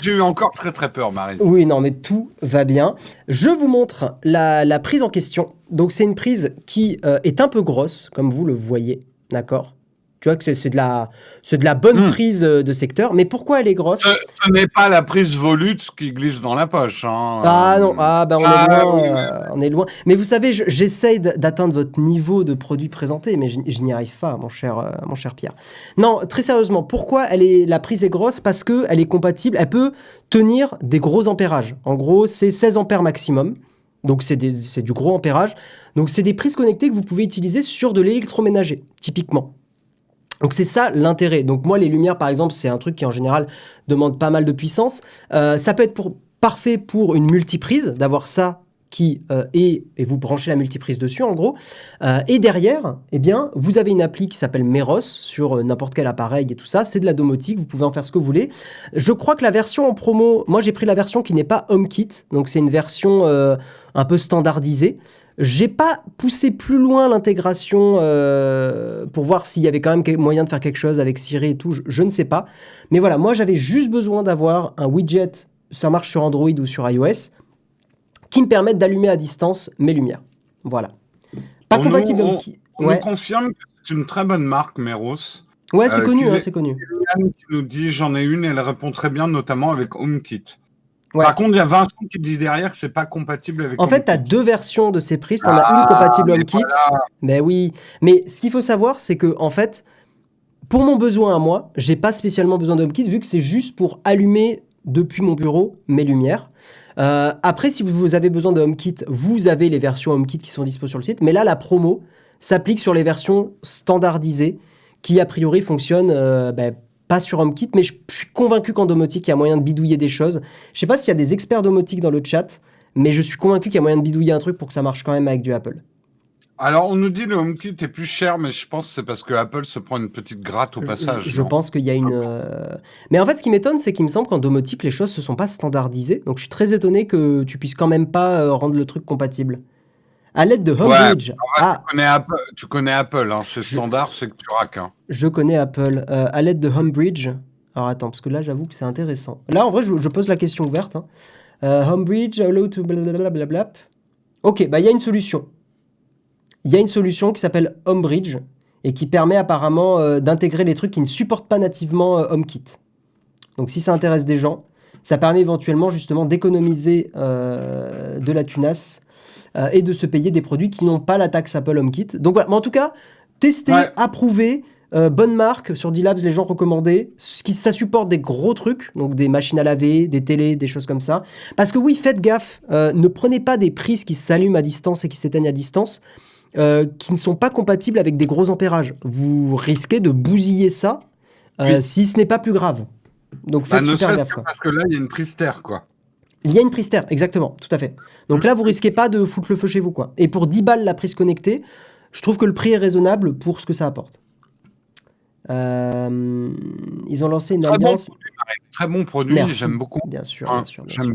[SPEAKER 2] J'ai eu encore très très peur, Maryse.
[SPEAKER 1] Oui, non, mais tout va bien. Je vous montre la prise en question. Donc, c'est une prise qui est un peu grosse, comme vous le voyez, d'accord ? Tu vois que c'est de la bonne prise de secteur. Mais pourquoi elle est grosse ?
[SPEAKER 2] Ce n'est pas la prise Volux qui glisse dans la poche. Hein.
[SPEAKER 1] Ah non, on est loin. Mais vous savez, j'essaye d'atteindre votre niveau de produit présenté, mais je n'y arrive pas, mon cher Pierre. Non, très sérieusement, pourquoi la prise est grosse ? Parce qu'elle est compatible, elle peut tenir des gros ampérages. En gros, c'est 16 ampères maximum. Donc c'est du gros ampérage. Donc c'est des prises connectées que vous pouvez utiliser sur de l'électroménager, typiquement. Donc c'est ça l'intérêt. Donc moi les lumières par exemple c'est un truc qui en général demande pas mal de puissance. Ça peut être parfait pour une multiprise, d'avoir ça qui et vous branchez la multiprise dessus en gros. Et derrière, eh bien, vous avez une appli qui s'appelle Meros sur n'importe quel appareil et tout ça. C'est de la domotique, vous pouvez en faire ce que vous voulez. Je crois que la version en promo, moi j'ai pris la version qui n'est pas HomeKit, donc c'est une version un peu standardisée. J'ai pas poussé plus loin l'intégration pour voir s'il y avait quand même moyen de faire quelque chose avec Siri et tout, je ne sais pas. Mais voilà, moi j'avais juste besoin d'avoir un widget, ça marche sur Android ou sur iOS, qui me permettent d'allumer à distance mes lumières. Voilà. Pas compatible HomeKit.
[SPEAKER 2] On nous confirme que c'est une très bonne marque, Meros.
[SPEAKER 1] Ouais, c'est connu, c'est connu.
[SPEAKER 2] Yann qui nous dit j'en ai une, elle répond très bien, notamment avec HomeKit.
[SPEAKER 1] Ouais.
[SPEAKER 2] Par contre, il y a Vincent qui dit derrière que c'est pas compatible avec
[SPEAKER 1] En
[SPEAKER 2] HomeKit.
[SPEAKER 1] fait, tu as deux versions de ces prises. Tu en as une compatible HomeKit. Voilà. Mais oui. Mais ce qu'il faut savoir, c'est que, en fait, pour mon besoin à moi, j'ai pas spécialement besoin de HomeKit vu que c'est juste pour allumer depuis mon bureau mes lumières. Après, si vous avez besoin de HomeKit, vous avez les versions HomeKit qui sont dispo sur le site. Mais là, la promo s'applique sur les versions standardisées qui, a priori, fonctionnent pas sur HomeKit. Mais je suis convaincu qu'en domotique, il y a moyen de bidouiller des choses. Je sais pas s'il y a des experts domotique dans le chat, mais je suis convaincu qu'il y a moyen de bidouiller un truc pour que ça marche quand même avec du Apple.
[SPEAKER 2] Alors, on nous dit le HomeKit est plus cher, mais je pense que c'est parce que Apple se prend une petite gratte au passage.
[SPEAKER 1] Je pense qu'il y a une... Mais en fait, ce qui m'étonne, c'est qu'il me semble qu'en domotique, les choses ne se sont pas standardisées. Donc, je suis très étonné que tu puisses quand même pas rendre le truc compatible. À l'aide de Homebridge.
[SPEAKER 2] Tu connais Apple, hein, c'est standard, c'est que tu raques. Hein.
[SPEAKER 1] Je connais Apple. À l'aide de Homebridge. Alors, attends, parce que là, j'avoue que c'est intéressant. Là, en vrai, je pose la question ouverte. Hein. Homebridge, allow to blablabla. Ok, bah il y a une solution. Il y a une solution qui s'appelle Homebridge et qui permet apparemment d'intégrer les trucs qui ne supportent pas nativement HomeKit. Donc si ça intéresse des gens, ça permet éventuellement justement d'économiser de la tunasse et de se payer des produits qui n'ont pas la taxe Apple HomeKit. Donc voilà, mais en tout cas, testé, approuvé, bonne marque, sur D-Labs, les gens recommandés. Ça supporte des gros trucs, donc des machines à laver, des télés, des choses comme ça. Parce que oui, faites gaffe, ne prenez pas des prises qui s'allument à distance et qui s'éteignent à distance, qui ne sont pas compatibles avec des gros ampérages. Vous risquez de bousiller ça, si ce n'est pas plus grave. Donc faites super gaffe.
[SPEAKER 2] Parce que là, il y a une prise terre, quoi.
[SPEAKER 1] Il y a une prise terre, exactement, tout à fait. Donc là, vous risquez pas de foutre le feu chez vous, quoi. Et pour 10 balles la prise connectée, je trouve que le prix est raisonnable pour ce que ça apporte. Ils ont lancé une alliance...
[SPEAKER 2] Très bon produit, j'aime beaucoup.
[SPEAKER 1] Bien sûr.
[SPEAKER 2] J'aime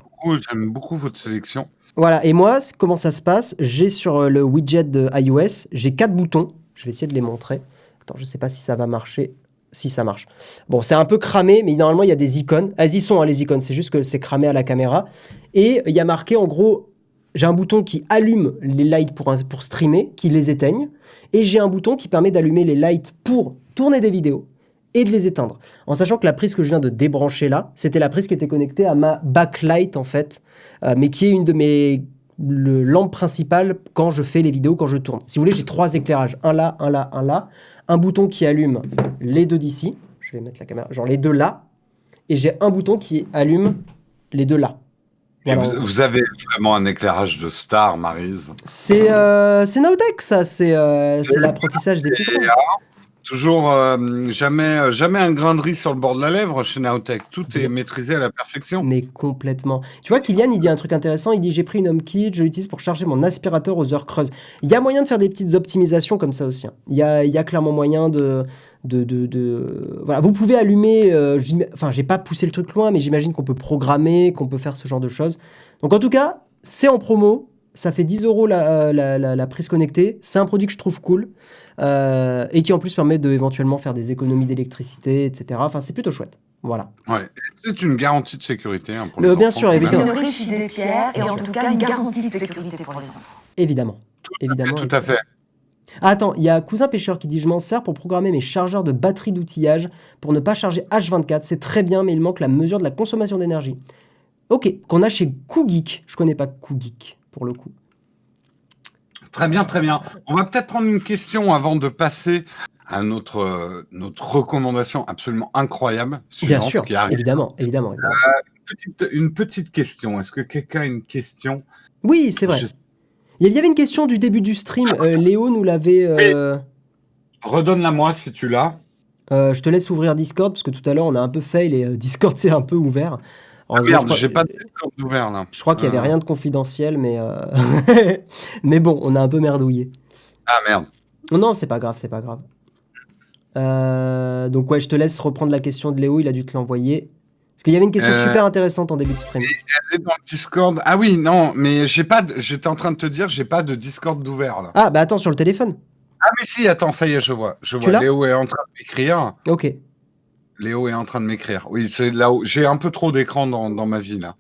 [SPEAKER 2] beaucoup votre sélection.
[SPEAKER 1] Voilà, et moi, comment ça se passe? J'ai sur le widget de iOS, j'ai 4 boutons. Je vais essayer de les montrer. Attends, je sais pas si ça va marcher. Si, ça marche. Bon, c'est un peu cramé, mais normalement, il y a des icônes. Elles y sont, hein, les icônes. C'est juste que c'est cramé à la caméra. Et il y a marqué, en gros, j'ai un bouton qui allume les lights pour streamer, qui les éteigne. Et j'ai un bouton qui permet d'allumer les lights pour tourner des vidéos et de les éteindre. En sachant que la prise que je viens de débrancher là, c'était la prise qui était connectée à ma backlight, en fait, mais qui est une de mes lampes principales quand je fais les vidéos, quand je tourne. Si vous voulez, j'ai 3 éclairages. Un là, un là, un là. Un bouton qui allume les deux d'ici. Je vais mettre la caméra. Genre les deux là. Et j'ai un bouton qui allume les deux là.
[SPEAKER 2] Voilà. Vous avez vraiment un éclairage de star, Maryse.
[SPEAKER 1] C'est Nowtech, ça. C'est l'apprentissage des petits.
[SPEAKER 2] Toujours jamais un grain de riz sur le bord de la lèvre chez Nowtech. Tout est maîtrisé à la perfection.
[SPEAKER 1] Mais complètement. Tu vois, Kylian, il dit un truc intéressant. Il dit, j'ai pris une HomeKit, je l'utilise pour charger mon aspirateur aux heures creuses. Il y a moyen de faire des petites optimisations comme ça aussi. Hein. Il y a clairement moyen de... Voilà. Vous pouvez allumer... Enfin, j'ai pas poussé le truc loin, mais j'imagine qu'on peut programmer, qu'on peut faire ce genre de choses. Donc en tout cas, c'est en promo. Ça fait 10 € la prise connectée. C'est un produit que je trouve cool et qui en plus permet d'éventuellement faire des économies d'électricité, etc. Enfin, c'est plutôt chouette. Voilà.
[SPEAKER 2] Ouais, c'est une garantie de sécurité hein, pour les enfants.
[SPEAKER 1] Bien sûr, évidemment.
[SPEAKER 3] Une riche idée, Pierre, et en tout cas une garantie de sécurité pour les enfants.
[SPEAKER 1] Évidemment.
[SPEAKER 2] Tout à fait.
[SPEAKER 1] Ah, attends, il y a Cousin Pêcheur qui dit « Je m'en sers pour programmer mes chargeurs de batterie d'outillage pour ne pas charger H24. C'est très bien, mais il manque la mesure de la consommation d'énergie. » Ok, qu'on a chez CoolGeek. Je connais pas CoolGeek, pour le coup.
[SPEAKER 2] Très bien, très bien. On va peut-être prendre une question avant de passer à notre recommandation absolument incroyable.
[SPEAKER 1] Bien sûr, évidemment.
[SPEAKER 2] une petite question. Est-ce que quelqu'un a une question?
[SPEAKER 1] Oui, c'est vrai.
[SPEAKER 2] Je-
[SPEAKER 1] Il y avait une question du début du stream. Léo nous l'avait.
[SPEAKER 2] Redonne-la moi si tu l'as.
[SPEAKER 1] Je te laisse ouvrir Discord parce que tout à l'heure on a un peu fail et Discord c'est un peu ouvert. Heureusement,
[SPEAKER 2] Merde, j'ai pas de Discord ouvert là.
[SPEAKER 1] je crois qu'il y avait rien de confidentiel, mais mais bon, on a un peu merdouillé.
[SPEAKER 2] Ah merde.
[SPEAKER 1] Non, c'est pas grave, c'est pas grave. Donc ouais, je te laisse reprendre la question de Léo. Il a dû te l'envoyer. Parce qu'il y avait une question super intéressante en début de stream.
[SPEAKER 2] Elle est dans le Discord. Ah oui, non, mais j'étais en train de te dire, j'ai pas de Discord d'ouvert là.
[SPEAKER 1] Ah bah attends, sur le téléphone.
[SPEAKER 2] Ah mais si, attends, ça y est, je vois.
[SPEAKER 1] l'as
[SPEAKER 2] Léo est en train de m'écrire.
[SPEAKER 1] Ok.
[SPEAKER 2] Léo est en train de m'écrire. Oui, c'est là où j'ai un peu trop d'écran dans ma vie là.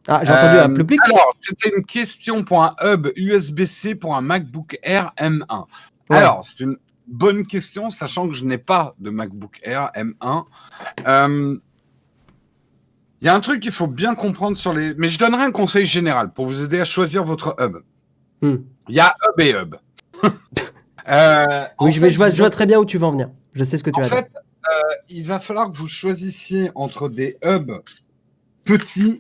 [SPEAKER 1] Ah, j'ai entendu un public.
[SPEAKER 2] Alors, c'était une question pour un hub USB-C pour un MacBook Air M1.
[SPEAKER 1] Ouais.
[SPEAKER 2] Alors, c'est une bonne question, sachant que je n'ai pas de MacBook Air M1. Il y a un truc qu'il faut bien comprendre sur les... Mais je donnerai un conseil général pour vous aider à choisir votre hub. Il y a hub et hub.
[SPEAKER 1] Oui, je vois très bien où tu vas en venir. Je sais ce que tu vas dire.
[SPEAKER 2] En fait, il va falloir que vous choisissiez entre des hubs petits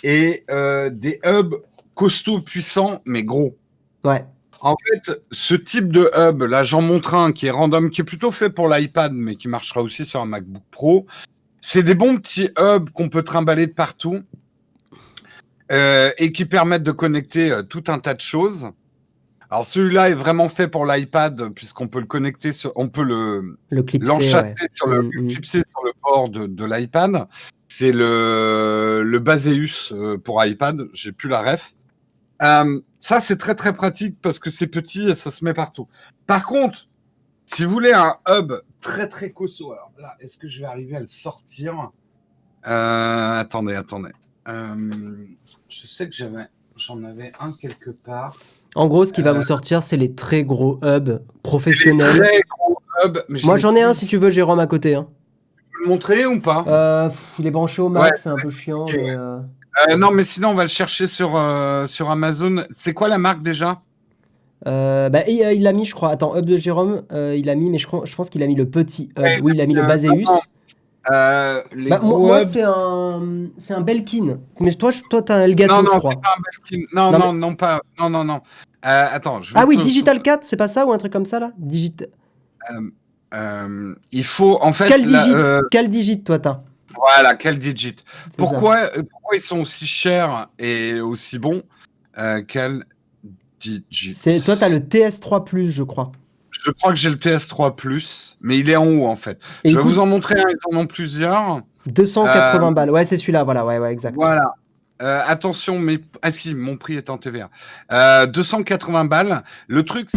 [SPEAKER 2] et des hubs costauds, puissants, mais gros.
[SPEAKER 1] Ouais.
[SPEAKER 2] En fait, ce type de hub, là, j'en montre un qui est random, qui est plutôt fait pour l'iPad, mais qui marchera aussi sur un MacBook Pro. C'est des bons petits hubs qu'on peut trimballer de partout et qui permettent de connecter tout un tas de choses. Alors, celui-là est vraiment fait pour l'iPad, puisqu'on peut le connecter, on peut l'enchâsser clipser sur le bord de l'iPad. C'est le Baseus pour iPad, j'ai plus la ref. Ça, c'est très très pratique parce que c'est petit et ça se met partout. Par contre, si vous voulez un hub très très costaud, alors là, est-ce que je vais arriver à le sortir? Attendez. Je sais que j'en avais un quelque part.
[SPEAKER 1] En gros, ce qui va vous sortir, c'est les très gros hubs professionnels.
[SPEAKER 2] Les très gros hubs.
[SPEAKER 1] Moi, j'en ai un si tu veux, Jérôme, à côté. Hein.
[SPEAKER 2] Tu peux le montrer ou pas?
[SPEAKER 1] Il est branché au Mac, c'est un peu chiant.
[SPEAKER 2] Okay.
[SPEAKER 1] Mais
[SPEAKER 2] non, mais sinon, on va le chercher sur Amazon. C'est quoi la marque déjà?
[SPEAKER 1] il l'a mis, je crois. Attends, hub de Jérôme, il l'a mis, mais je pense qu'il a mis le petit hub. Oui, il a mis le Baseus. Moi, c'est un Belkin. Mais toi, t'as un Elgato, je crois.
[SPEAKER 2] Non, c'est pas un Belkin. Non. Attends.
[SPEAKER 1] Oui, Digital 4, c'est pas ça ou un truc comme ça là?
[SPEAKER 2] Il faut en fait.
[SPEAKER 1] Quel digit, toi, t'as?
[SPEAKER 2] Voilà, quel digit. Pourquoi ils sont aussi chers et aussi bons? Quel digit?
[SPEAKER 1] Toi, t'as le TS3+, je crois.
[SPEAKER 2] Je crois que j'ai le TS3+, mais il est en haut en fait. Je vais vous en montrer un, ils en ont plusieurs.
[SPEAKER 1] 280 balles, ouais, c'est celui-là, voilà, ouais, exact.
[SPEAKER 2] Voilà. Attention, mais... Ah si, mon prix est en TVA. 280 balles. Le truc...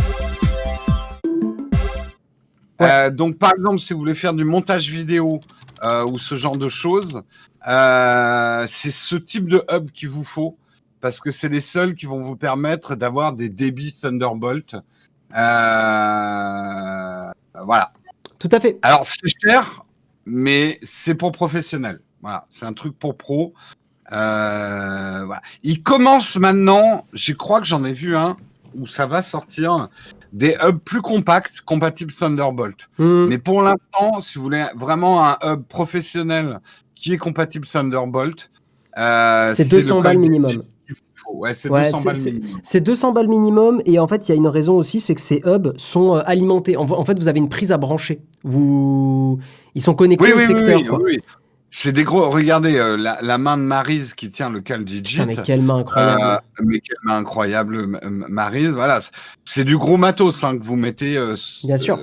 [SPEAKER 2] Ouais. Donc, par exemple, si vous voulez faire du montage vidéo ou ce genre de choses, c'est ce type de hub qu'il vous faut, parce que c'est les seuls qui vont vous permettre d'avoir des débits Thunderbolt. Voilà.
[SPEAKER 1] Tout à fait.
[SPEAKER 2] Alors, c'est cher, mais c'est pour professionnels. Voilà, c'est un truc pour pro. Voilà. Il commence maintenant, je crois que j'en ai vu un, où ça va sortir des hubs plus compacts, compatibles Thunderbolt. Mais pour l'instant, si vous voulez vraiment un hub professionnel qui est compatible Thunderbolt,
[SPEAKER 1] c'est 200 balles minimum.
[SPEAKER 2] Ouais, c'est 200 balles minimum.
[SPEAKER 1] C'est 200 balles minimum, et en fait, il y a une raison aussi, c'est que ces hubs sont alimentés. En fait, vous avez une prise à brancher. Ils sont connectés au secteur.
[SPEAKER 2] Oui. C'est des gros. Regardez la main de Maryse qui tient le CalDigit.
[SPEAKER 1] Putain, mais quelle main
[SPEAKER 2] incroyable. Maryse. Voilà, c'est du gros matos que vous mettez
[SPEAKER 1] bien sûr.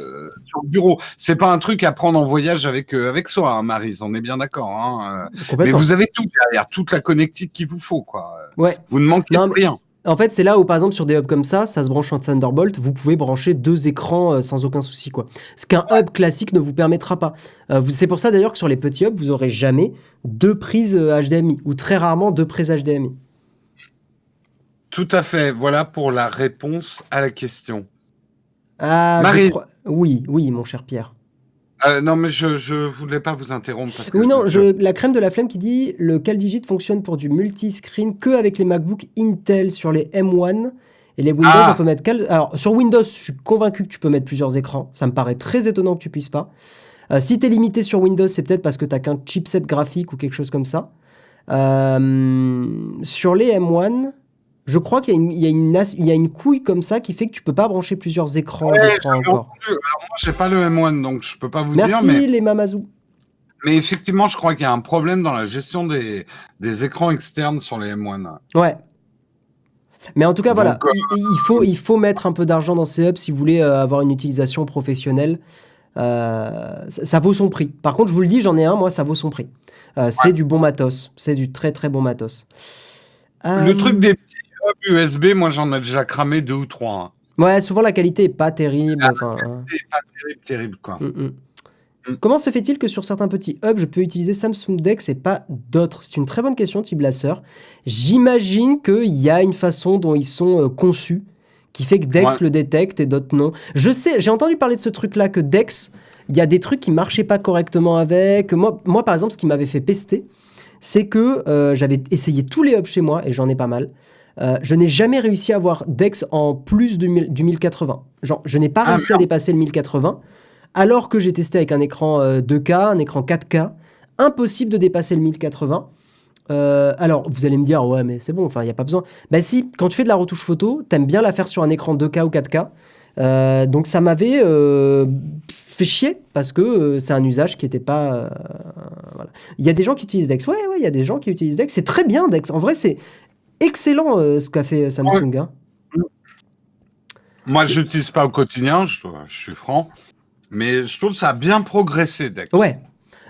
[SPEAKER 2] sur le bureau. C'est pas un truc à prendre en voyage avec soi, hein, Maryse. On est bien d'accord. Hein, mais vous avez tout derrière, toute la connectique qu'il vous faut, quoi.
[SPEAKER 1] Ouais.
[SPEAKER 2] Vous ne manquez de rien.
[SPEAKER 1] En fait, c'est là où, par exemple, sur des hubs comme ça se branche en Thunderbolt, vous pouvez brancher 2 écrans sans aucun souci, quoi. Ce qu'un hub classique ne vous permettra pas. C'est pour ça, d'ailleurs, que sur les petits hubs, vous n'aurez jamais 2 prises HDMI, ou très rarement 2 prises HDMI.
[SPEAKER 2] Tout à fait. Voilà pour la réponse à la question.
[SPEAKER 1] Marie. Oui, mon cher Pierre.
[SPEAKER 2] Non, mais je voulais pas vous interrompre. Parce que
[SPEAKER 1] la crème de la flemme qui dit le CalDigit fonctionne pour du multiscreen que avec les MacBook Intel sur les M1 et les Windows. On peut mettre alors sur Windows, je suis convaincu que tu peux mettre plusieurs écrans. Ça me paraît très étonnant que tu puisses pas. Si tu es limité sur Windows, c'est peut-être parce que tu n'as qu'un chipset graphique ou quelque chose comme ça. Sur les M1, je crois qu'il y a une couille comme ça qui fait que tu peux pas brancher plusieurs écrans
[SPEAKER 2] Ouais,
[SPEAKER 1] d'écran
[SPEAKER 2] j'avais
[SPEAKER 1] encore.
[SPEAKER 2] entendu. Alors moi, j'ai pas le M1, donc je peux pas vous dire,
[SPEAKER 1] Merci les Mamazou.
[SPEAKER 2] mais effectivement, je crois qu'il y a un problème dans la gestion des écrans externes sur les M1.
[SPEAKER 1] Ouais. Mais en tout cas, voilà,
[SPEAKER 2] Donc,
[SPEAKER 1] il faut mettre un peu d'argent dans ces hubs si vous voulez avoir une utilisation professionnelle. Ça vaut son prix. Par contre, je vous le dis, j'en ai un, moi, ça vaut son prix. C'est du bon matos. C'est du très très bon matos.
[SPEAKER 2] le truc des petits hubs USB, moi, j'en ai déjà cramé 2 ou 3.
[SPEAKER 1] Ouais, souvent la qualité est pas terrible. Enfin,
[SPEAKER 2] C'est pas terrible, quoi.
[SPEAKER 1] Comment se fait-il que sur certains petits hubs, je peux utiliser Samsung Dex et pas d'autres? C'est une très bonne question, Tiblasseur. J'imagine qu'il y a une façon dont ils sont conçus qui fait que Dex le détecte et d'autres non. Je sais, j'ai entendu parler de ce truc-là, que Dex, il y a des trucs qui marchaient pas correctement avec. Moi, par exemple, ce qui m'avait fait pester, c'est que j'avais essayé tous les hubs chez moi, et j'en ai pas mal. Je n'ai jamais réussi à avoir Dex en plus du 1080. Genre, je n'ai pas réussi à dépasser le 1080, alors que j'ai testé avec un écran 2K, un écran 4K. Impossible de dépasser le 1080. Alors, vous allez me dire, ouais, mais c'est bon, enfin, il n'y a pas besoin. Bah si, quand tu fais de la retouche photo, t'aimes bien la faire sur un écran 2K ou 4K. Donc ça m'avait fait chier, parce que c'est un usage qui n'était pas... voilà. Il y a des gens qui utilisent Dex. Ouais, il y a des gens qui utilisent Dex. C'est très bien, Dex. En vrai, c'est excellent ce qu'a fait Samsung. Hein.
[SPEAKER 2] Moi, je l'utilise pas au quotidien, je suis franc. Mais je trouve que ça a bien progressé, Dex.
[SPEAKER 1] Ouais.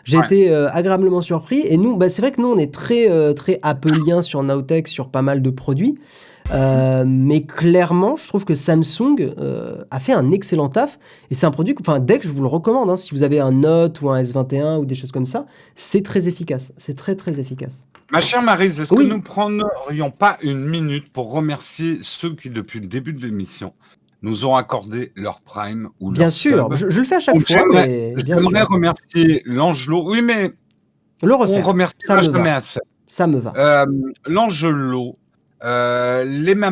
[SPEAKER 1] J'ai été agréablement surpris. Et nous, c'est vrai que nous, on est très, très Appleien sur Nowtech, sur pas mal de produits. Mais clairement, je trouve que Samsung a fait un excellent taf. Et c'est un produit que, Dex, je vous le recommande. Hein, si vous avez un Note ou un S21 ou des choses comme ça, c'est très efficace. C'est très, très efficace.
[SPEAKER 2] Ma chère Maryse, est-ce que nous prendrions pas une minute pour remercier ceux qui, depuis le début de l'émission, nous ont accordé leur Prime ou
[SPEAKER 1] bien
[SPEAKER 2] leur
[SPEAKER 1] sûr,
[SPEAKER 2] sub.
[SPEAKER 1] Je le fais à chaque fois, mais bien sûr.
[SPEAKER 2] J'aimerais remercier L'Angelot. Oui, mais
[SPEAKER 1] le refaire,
[SPEAKER 2] on remercie
[SPEAKER 1] ça me
[SPEAKER 2] jamais
[SPEAKER 1] va.
[SPEAKER 2] assez.
[SPEAKER 1] Ça me va.
[SPEAKER 2] L'Angelot, Lemma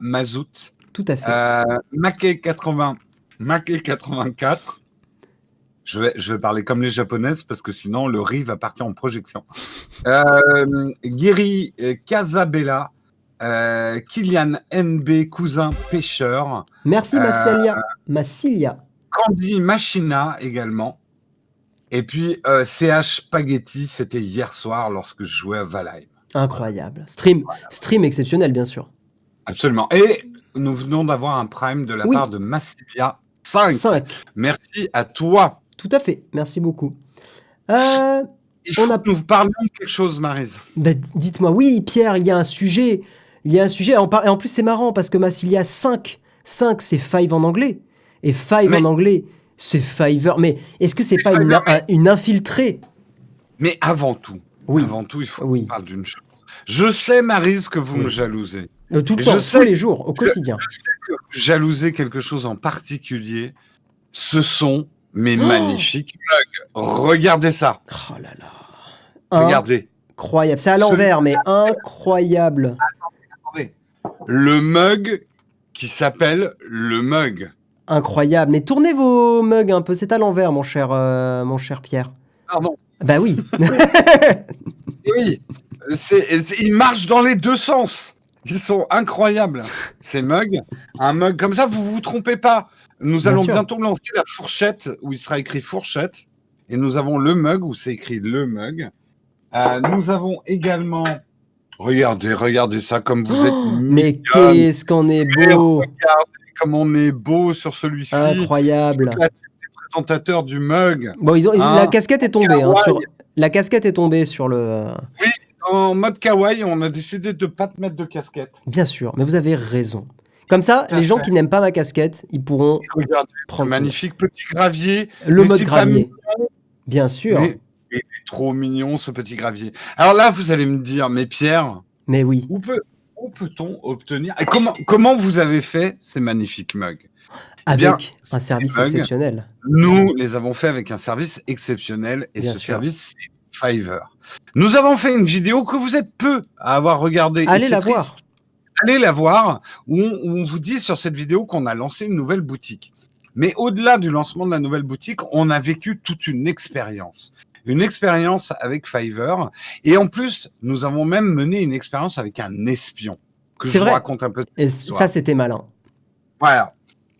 [SPEAKER 2] Mazout,
[SPEAKER 1] tout à fait.
[SPEAKER 2] Mackey 84. Je vais parler comme les japonaises parce que sinon le riz va partir en projection. Guéry Casabella, Kylian NB, cousin pêcheur.
[SPEAKER 1] Merci Massilia.
[SPEAKER 2] Candy Machina également. Et puis CH Spaghetti, c'était hier soir lorsque je jouais à Valheim.
[SPEAKER 1] Incroyable. Stream exceptionnel, bien sûr.
[SPEAKER 2] Absolument. Et nous venons d'avoir un prime de la part de Massilia 5. Merci à toi.
[SPEAKER 1] Tout à fait. Merci beaucoup.
[SPEAKER 2] Il faut que nous parlions de quelque chose, Maryse.
[SPEAKER 1] Dites-moi. Oui, Pierre, il y a un sujet. Et en plus, c'est marrant parce que Massilia 5, c'est 5 en anglais. Et 5 en anglais, c'est Fiverr. Mais est-ce que c'est pas une infiltrée?
[SPEAKER 2] Mais avant tout, il faut qu'on parle d'une chose. Je sais, Maryse, que vous me jalousez.
[SPEAKER 1] Tout le temps, tous les jours, au quotidien.
[SPEAKER 2] Je sais que vous jalousez quelque chose en particulier. Ce sont mes magnifiques mugs. Regardez ça.
[SPEAKER 1] Oh là là.
[SPEAKER 2] Regardez.
[SPEAKER 1] Incroyable. C'est à l'envers, mais incroyable.
[SPEAKER 2] Attendez. Le mug qui s'appelle le mug.
[SPEAKER 1] Incroyable. Mais tournez vos mugs un peu. C'est à l'envers, mon cher Pierre.
[SPEAKER 2] Pardon.
[SPEAKER 1] Bah oui.
[SPEAKER 2] Oui. Ils marchent dans les deux sens. Ils sont incroyables. Ces mugs. Un mug comme ça, vous vous trompez pas. Nous allons bientôt lancer la fourchette où il sera écrit fourchette. Et nous avons le mug où c'est écrit le mug. Nous avons également... Regardez ça comme vous êtes
[SPEAKER 1] mais qu'est-ce qu'on est beau.
[SPEAKER 2] Regardez comme on est beau sur celui-ci.
[SPEAKER 1] Incroyable.
[SPEAKER 2] Les présentateurs du mug.
[SPEAKER 1] Bon, la casquette est tombée. La casquette est tombée sur le...
[SPEAKER 2] Oui, en mode kawaii, on a décidé de ne pas te mettre de casquette.
[SPEAKER 1] Bien sûr, mais vous avez raison. Comme ça, les gens qui n'aiment pas ma casquette, ils pourront prendre
[SPEAKER 2] ce magnifique petit gravier.
[SPEAKER 1] Le mode gravier. Bien sûr.
[SPEAKER 2] Mais il est trop mignon, ce petit gravier. Alors là, vous allez me dire, mais Pierre...
[SPEAKER 1] Mais oui.
[SPEAKER 2] Où peut-on obtenir... Et comment vous avez fait ces magnifiques mugs?
[SPEAKER 1] Avec un service exceptionnel.
[SPEAKER 2] Nous les avons fait avec un service exceptionnel. Et ce service, c'est Fiverr. Nous avons fait une vidéo que vous êtes peu à avoir regardée.
[SPEAKER 1] Allez la voir.
[SPEAKER 2] Allez la voir, où on vous dit sur cette vidéo qu'on a lancé une nouvelle boutique. Mais au-delà du lancement de la nouvelle boutique, on a vécu toute une expérience. une expérience avec Fiverr. Et en plus, nous avons même mené une expérience avec un espion. Que
[SPEAKER 1] C'est
[SPEAKER 2] je vous
[SPEAKER 1] vrai.
[SPEAKER 2] raconte un peu cette
[SPEAKER 1] Et
[SPEAKER 2] histoire.
[SPEAKER 1] ça, c'était malin.
[SPEAKER 2] Voilà.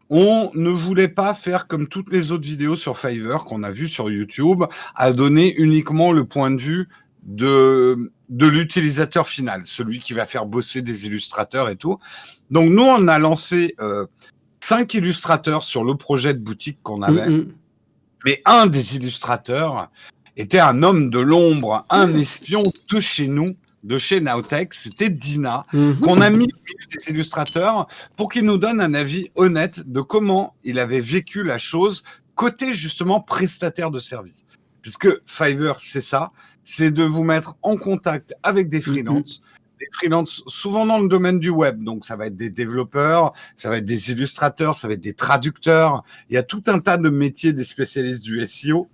[SPEAKER 2] On ne voulait pas faire comme toutes les autres vidéos sur Fiverr qu'on a vues sur YouTube, à donner uniquement le point de vue de l'utilisateur final, celui qui va faire bosser des illustrateurs et tout. Donc nous, on a lancé 5 illustrateurs sur le projet de boutique qu'on avait. Mais un des illustrateurs était un homme de l'ombre, un espion de chez nous, de chez Nowtech. C'était Dina, qu'on a mis au milieu des illustrateurs pour qu'il nous donne un avis honnête de comment il avait vécu la chose côté justement prestataire de service. Puisque Fiverr, c'est ça, c'est de vous mettre en contact avec des freelances, des freelances souvent dans le domaine du web. Donc ça va être des développeurs, ça va être des illustrateurs, ça va être des traducteurs. Il y a tout un tas de métiers des spécialistes du SEO.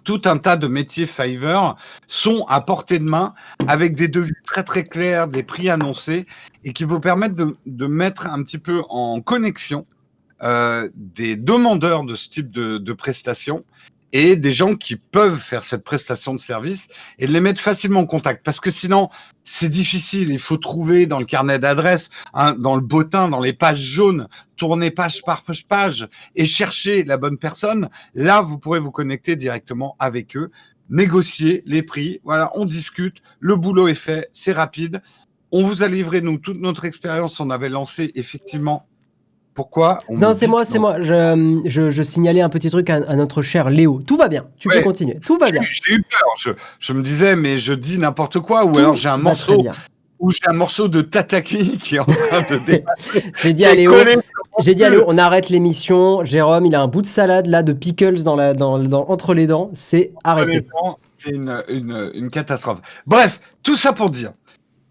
[SPEAKER 2] Tout un tas de métiers Fiverr sont à portée de main avec des devis très très clairs, des prix annoncés et qui vous permettent de mettre un petit peu en connexion des demandeurs de ce type de prestations et des gens qui peuvent faire cette prestation de service et de les mettre facilement en contact. Parce que sinon, c'est difficile. Il faut trouver dans le carnet d'adresses, dans le bottin, dans les pages jaunes, tourner page par page et chercher la bonne personne. Là, vous pourrez vous connecter directement avec eux, négocier les prix. Voilà, on discute. Le boulot est fait. C'est rapide. On vous a livré, nous, toute notre expérience. On avait lancé effectivement. Pourquoi?
[SPEAKER 1] Non, c'est moi. Je signalais un petit truc à notre cher Léo. Tout va bien, tu peux continuer. Tout va bien.
[SPEAKER 2] J'ai eu peur. Je me disais, mais je dis n'importe quoi, ou alors j'ai un morceau de tataki qui est en train de dépasser.
[SPEAKER 1] J'ai dit à Léo, on arrête l'émission. Jérôme, il a un bout de salade là de pickles entre les dents. C'est arrêté.
[SPEAKER 2] C'est une catastrophe. Bref, tout ça pour dire,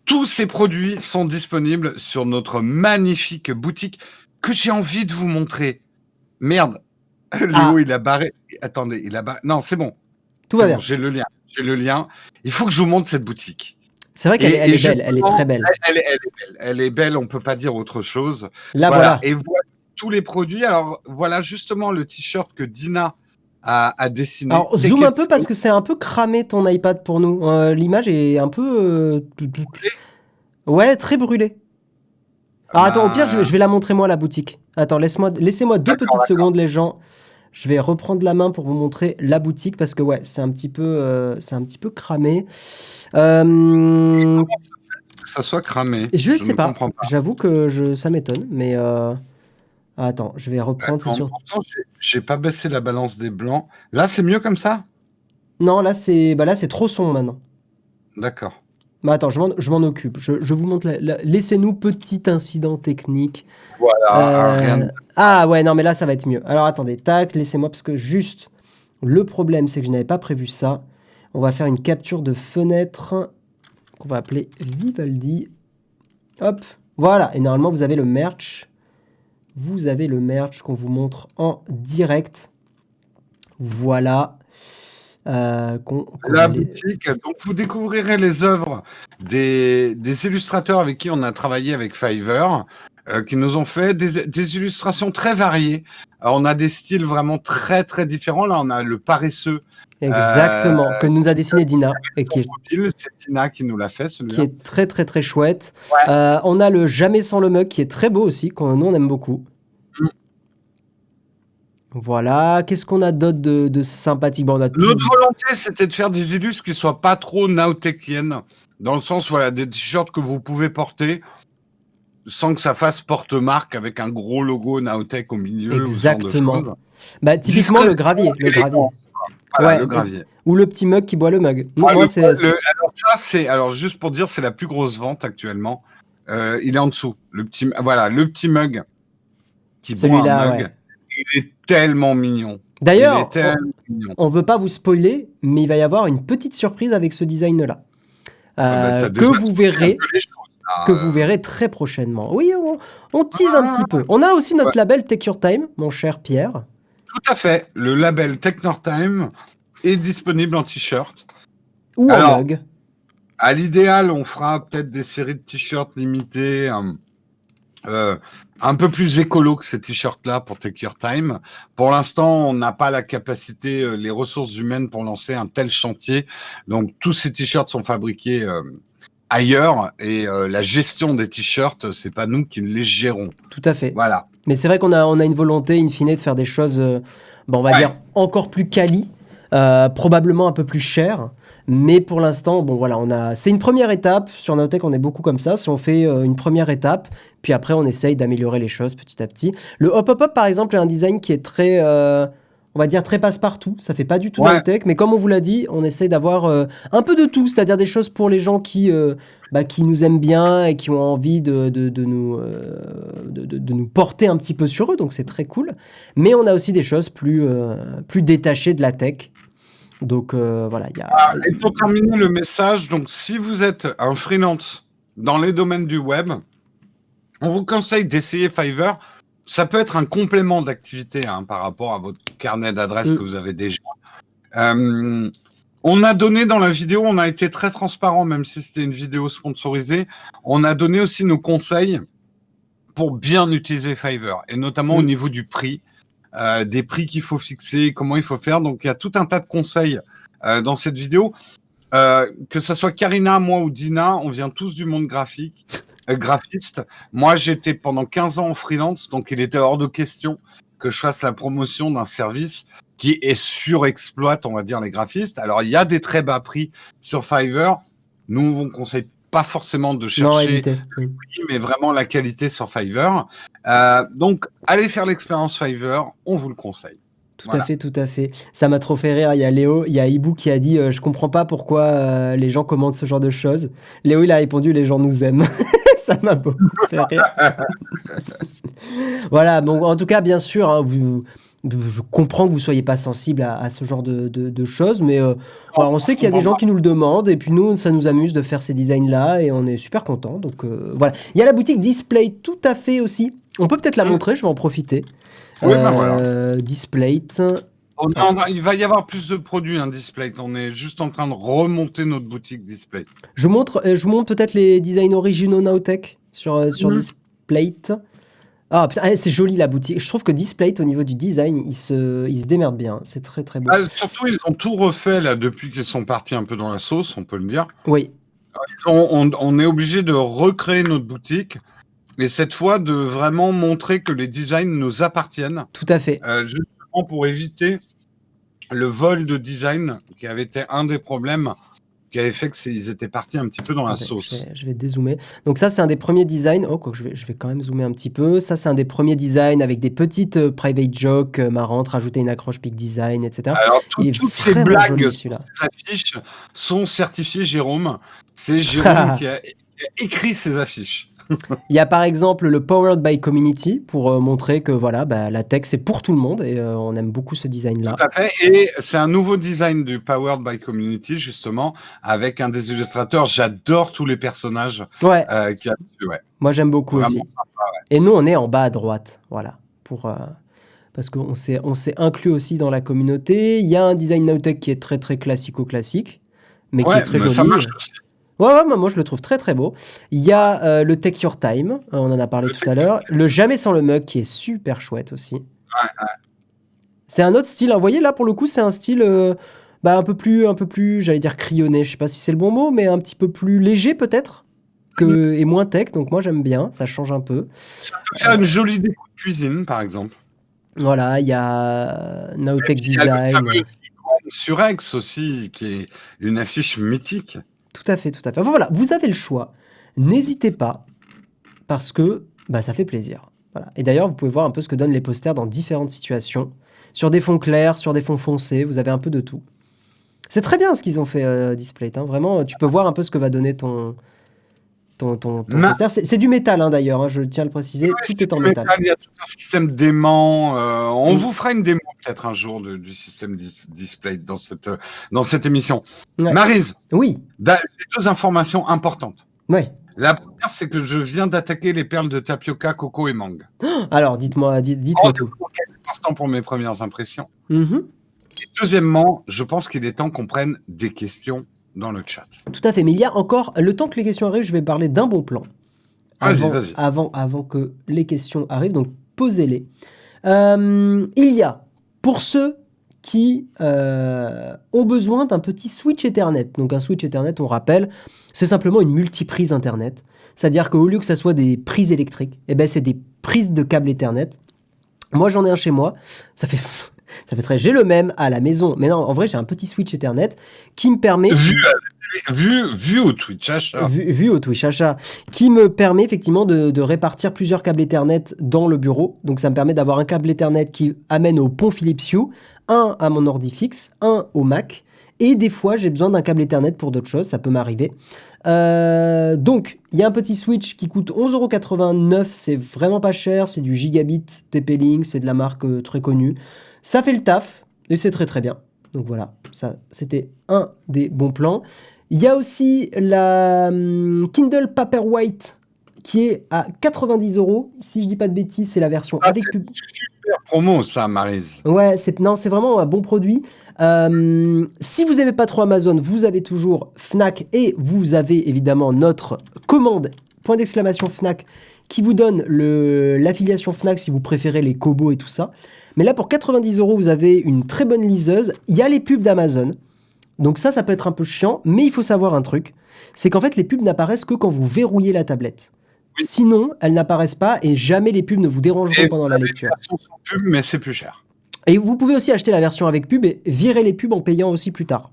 [SPEAKER 2] tous ces produits sont disponibles sur notre magnifique boutique que j'ai envie de vous montrer. Merde, Léo, il a barré. Attendez, il a barré. Non, c'est bon.
[SPEAKER 1] Tout va bien.
[SPEAKER 2] J'ai le lien. Il faut que je vous montre cette boutique.
[SPEAKER 1] C'est vrai qu'elle est belle, elle est très belle.
[SPEAKER 2] Elle est belle, on peut pas dire autre chose.
[SPEAKER 1] Là, voilà.
[SPEAKER 2] Et voilà tous les produits. Alors, voilà justement le t-shirt que Dina a dessiné.
[SPEAKER 1] Alors, zoom un peu parce que c'est un peu cramé ton iPad pour nous. L'image est un peu... Ouais, très brûlée. Alors, attends, au pire, je vais la montrer moi, la boutique. Attends, laissez-moi 2 petites secondes, les gens. Je vais reprendre la main pour vous montrer la boutique parce que ouais, c'est un petit peu cramé.
[SPEAKER 2] Que ça soit cramé.
[SPEAKER 1] Je sais pas. J'avoue que ça m'étonne, mais attends, je vais reprendre.
[SPEAKER 2] Pourtant, j'ai pas baissé la balance des blancs. Là, c'est mieux comme ça?
[SPEAKER 1] Non, là c'est trop sombre maintenant.
[SPEAKER 2] D'accord.
[SPEAKER 1] Bah attends, je m'en occupe. Je vous montre. Laissez-nous petit incident technique.
[SPEAKER 2] Voilà. Rien.
[SPEAKER 1] Ah ouais, non, mais là, ça va être mieux. Alors attendez, tac, laissez-moi, parce que juste, le problème, c'est que je n'avais pas prévu ça. On va faire une capture de fenêtre qu'on va appeler Vivaldi. Hop, voilà. Et normalement, vous avez le merch. Vous avez le merch qu'on vous montre en direct. Voilà.
[SPEAKER 2] La boutique, donc vous découvrirez les œuvres des illustrateurs avec qui on a travaillé avec Fiverr, qui nous ont fait des illustrations très variées. Alors, on a des styles vraiment très très différents. Là, on a le paresseux.
[SPEAKER 1] Exactement, que nous a dessiné Dina.
[SPEAKER 2] C'est Dina qui nous l'a fait, celui-là.
[SPEAKER 1] Qui est très très très chouette.
[SPEAKER 2] Ouais.
[SPEAKER 1] On a le Jamais sans le mug qui est très beau aussi, qu'on nous on aime beaucoup. Voilà, qu'est-ce qu'on a d'autre de sympathique? Bon,
[SPEAKER 2] notre volonté, c'était de faire des illus qui soient pas trop nowtechiennes, dans le sens, voilà, des t-shirts que vous pouvez porter sans que ça fasse porte-marque avec un gros logo Nowtech au milieu.
[SPEAKER 1] Exactement. Bah, typiquement le gravier.
[SPEAKER 2] Voilà, le gravier.
[SPEAKER 1] Ou le petit mug qui boit le mug. Non,
[SPEAKER 2] alors juste pour dire, c'est la plus grosse vente actuellement. Il est en dessous. Le petit mug qui boit un mug. Ouais. Il est tellement mignon.
[SPEAKER 1] D'ailleurs, on ne veut pas vous spoiler, mais il va y avoir une petite surprise avec ce design-là. Que vous verrez très prochainement. Oui, on tease un petit peu. On a aussi notre label Take Your Time, mon cher Pierre.
[SPEAKER 2] Tout à fait. Le label Take Your Time est disponible en t-shirt.
[SPEAKER 1] Ou en mug.
[SPEAKER 2] À l'idéal, on fera peut-être des séries de t-shirts limitées un peu plus écolo que ces t-shirts-là pour Take Your Time. Pour l'instant, on n'a pas la capacité, les ressources humaines pour lancer un tel chantier. Donc, tous ces t-shirts sont fabriqués ailleurs et la gestion des t-shirts, c'est pas nous qui les gérons.
[SPEAKER 1] Tout à fait.
[SPEAKER 2] Voilà.
[SPEAKER 1] Mais c'est vrai qu'on a une volonté, in fine, de faire des choses, on va dire, encore plus quali, probablement un peu plus chères. Mais pour l'instant, c'est une première étape. Sur Nowtech, on est beaucoup comme ça. Si on fait une première étape, puis après, on essaye d'améliorer les choses petit à petit. Le Hop Hop Hop, par exemple, est un design qui est très, on va dire, très passe-partout. Ça fait pas du tout Nowtech. Mais comme on vous l'a dit, on essaye d'avoir un peu de tout. C'est-à-dire des choses pour les gens qui nous aiment bien et qui ont envie de nous porter un petit peu sur eux. Donc, c'est très cool. Mais on a aussi des choses plus détachées de la tech. Donc voilà,
[SPEAKER 2] Et pour terminer le message, donc si vous êtes un freelance dans les domaines du web, on vous conseille d'essayer Fiverr. Ça peut être un complément d'activité par rapport à votre carnet d'adresses que vous avez déjà. On a donné dans la vidéo, on a été très transparent, même si c'était une vidéo sponsorisée. On a donné aussi nos conseils pour bien utiliser Fiverr, et notamment au niveau du prix. Des prix qu'il faut fixer, comment il faut faire. Donc, il y a tout un tas de conseils dans cette vidéo. Que ça soit Karina, moi ou Dina, on vient tous du monde graphiste. Moi, j'étais pendant 15 ans en freelance, donc il était hors de question que je fasse la promotion d'un service qui surexploite, on va dire, les graphistes. Alors, il y a des très bas prix sur Fiverr. Nous, on ne conseille pas forcément de chercher le prix, mais vraiment la qualité sur Fiverr. Donc, allez faire l'expérience Fiverr, on vous le conseille.
[SPEAKER 1] Tout à fait. Ça m'a trop fait rire. Il y a Léo, il y a Ibou qui a dit je comprends pas pourquoi les gens commandent ce genre de choses. Léo, il a répondu les gens nous aiment. Ça m'a beaucoup fait rire. Voilà, bon, en tout cas, bien sûr, je comprends que vous soyez pas sensible à ce genre de choses, mais on sait qu'il y a des gens qui nous le demandent, et puis nous, ça nous amuse de faire ces designs-là, et on est super contents. Donc voilà. Il y a la boutique Display, tout à fait aussi. On peut peut-être la montrer, je vais en profiter.
[SPEAKER 2] Oui, voilà.
[SPEAKER 1] Display.
[SPEAKER 2] Il va y avoir plus de produits, Display. On est juste en train de remonter notre boutique Display.
[SPEAKER 1] Je vous montre peut-être les designs originaux Nowtech sur Display. Ah putain, c'est joli la boutique. Je trouve que Display, au niveau du design, il se démerde bien. C'est très très beau.
[SPEAKER 2] Surtout, ils ont tout refait là depuis qu'ils sont partis un peu dans la sauce, on peut le dire.
[SPEAKER 1] Oui.
[SPEAKER 2] On est obligé de recréer notre boutique. Et cette fois, de vraiment montrer que les designs nous appartiennent.
[SPEAKER 1] Tout à fait.
[SPEAKER 2] Justement pour éviter le vol de design, qui avait été un des problèmes qui avait fait qu'ils étaient partis un petit peu dans la sauce.
[SPEAKER 1] Je vais dézoomer. Donc ça, c'est un des premiers designs. Oh, quoi, je vais quand même zoomer un petit peu. Ça, c'est un des premiers designs avec des petites private jokes marrantes, rajouter une accroche peak design, etc.
[SPEAKER 2] Alors, toutes ces blagues, ces affiches sont certifiées Jérôme. C'est Jérôme qui a écrit ces affiches.
[SPEAKER 1] Il y a par exemple le Powered by Community pour montrer que voilà, la tech c'est pour tout le monde et on aime beaucoup ce design-là.
[SPEAKER 2] Tout à fait. Et c'est un nouveau design du Powered by Community justement avec un des illustrateurs. J'adore tous les personnages qu'il y a dessus. Ouais.
[SPEAKER 1] Moi j'aime beaucoup vraiment aussi. Sympa, et nous on est en bas à droite, voilà, parce qu'on s'est inclus aussi dans la communauté. Il y a un design Nowtech qui est très très classico-classique, mais qui est très joli. Ça marche aussi. Ouais, moi je le trouve très très beau. Il y a le Take Your Time, on en a parlé tout à l'heure. Le Jamais sans le mug qui est super chouette aussi.
[SPEAKER 2] Ouais.
[SPEAKER 1] C'est un autre style. Vous voyez là pour le coup c'est un style un peu plus, j'allais dire crayonné. Je sais pas si c'est le bon mot, mais un petit peu plus léger peut-être et moins tech. Donc moi j'aime bien, ça change un peu.
[SPEAKER 2] Ça peut faire une jolie déco de cuisine par exemple.
[SPEAKER 1] Voilà, il y a Nowtech Design.
[SPEAKER 2] Il y a le Surex aussi qui est une affiche mythique.
[SPEAKER 1] Tout à fait. Voilà, vous avez le choix. N'hésitez pas, parce que ça fait plaisir. Voilà. Et d'ailleurs, vous pouvez voir un peu ce que donnent les posters dans différentes situations. Sur des fonds clairs, sur des fonds foncés, vous avez un peu de tout. C'est très bien ce qu'ils ont fait, Display. Vraiment, tu peux voir un peu ce que va donner ton poster. C'est du métal, d'ailleurs, je tiens à le préciser. Oui, tout est en métal.
[SPEAKER 2] Il y a tout un système d'aimant. On vous fera une démo peut-être un jour du système Display dans cette émission. Ouais. Maryse,
[SPEAKER 1] oui.
[SPEAKER 2] J'ai 2 informations importantes.
[SPEAKER 1] Oui.
[SPEAKER 2] La première, c'est que je viens d'attaquer les perles de tapioca, coco et mangue.
[SPEAKER 1] Alors, dites-moi tout.
[SPEAKER 2] Quelques instants pour mes premières impressions. Et deuxièmement, je pense qu'il est temps qu'on prenne des questions dans le chat.
[SPEAKER 1] Tout à fait, mais il y a encore, le temps que les questions arrivent, je vais parler d'un bon plan.
[SPEAKER 2] Vas-y.
[SPEAKER 1] Avant que les questions arrivent, donc posez-les. Il y a, pour ceux qui ont besoin d'un petit switch Ethernet. Donc un switch Ethernet, on rappelle, c'est simplement une multiprise Internet. C'est-à-dire qu'au lieu que ça soit des prises électriques, c'est des prises de câbles Ethernet. Moi, j'en ai un chez moi. Ça fait très... J'ai le même à la maison. Mais non, en vrai, j'ai un petit switch Ethernet qui me permet...
[SPEAKER 2] Vu au Twitch achat.
[SPEAKER 1] Vu au Twitch achat, qui me permet effectivement de répartir plusieurs câbles Ethernet dans le bureau. Donc ça me permet d'avoir un câble Ethernet qui amène au pont Philips Hue, un à mon ordi fixe, un au Mac. Et des fois, j'ai besoin d'un câble Ethernet pour d'autres choses, ça peut m'arriver. Donc, il y a un petit switch qui coûte 11,89 €, c'est vraiment pas cher, c'est du Gigabit TP-Link, c'est de la marque très connue. Ça fait le taf, et c'est très très bien. Donc voilà, ça c'était un des bons plans. Il y a aussi la Kindle Paperwhite qui est à 90 €. Si je dis pas de bêtises, c'est la version avec pub.
[SPEAKER 2] Super promo, ça, Maryse.
[SPEAKER 1] Ouais, c'est vraiment un bon produit. Si vous n'aimez pas trop Amazon, vous avez toujours Fnac et vous avez évidemment notre commande !Fnac qui vous donne l'affiliation Fnac si vous préférez les Kobo et tout ça. Mais là, pour 90 €, vous avez une très bonne liseuse. Il y a les pubs d'Amazon. Donc ça peut être un peu chiant, mais il faut savoir un truc. C'est qu'en fait, les pubs n'apparaissent que quand vous verrouillez la tablette. Oui. Sinon, elles n'apparaissent pas et jamais les pubs ne vous dérangeront pendant la lecture.
[SPEAKER 2] Les versions sans pub, mais c'est plus cher.
[SPEAKER 1] Et vous pouvez aussi acheter la version avec pub et virer les pubs en payant aussi plus tard.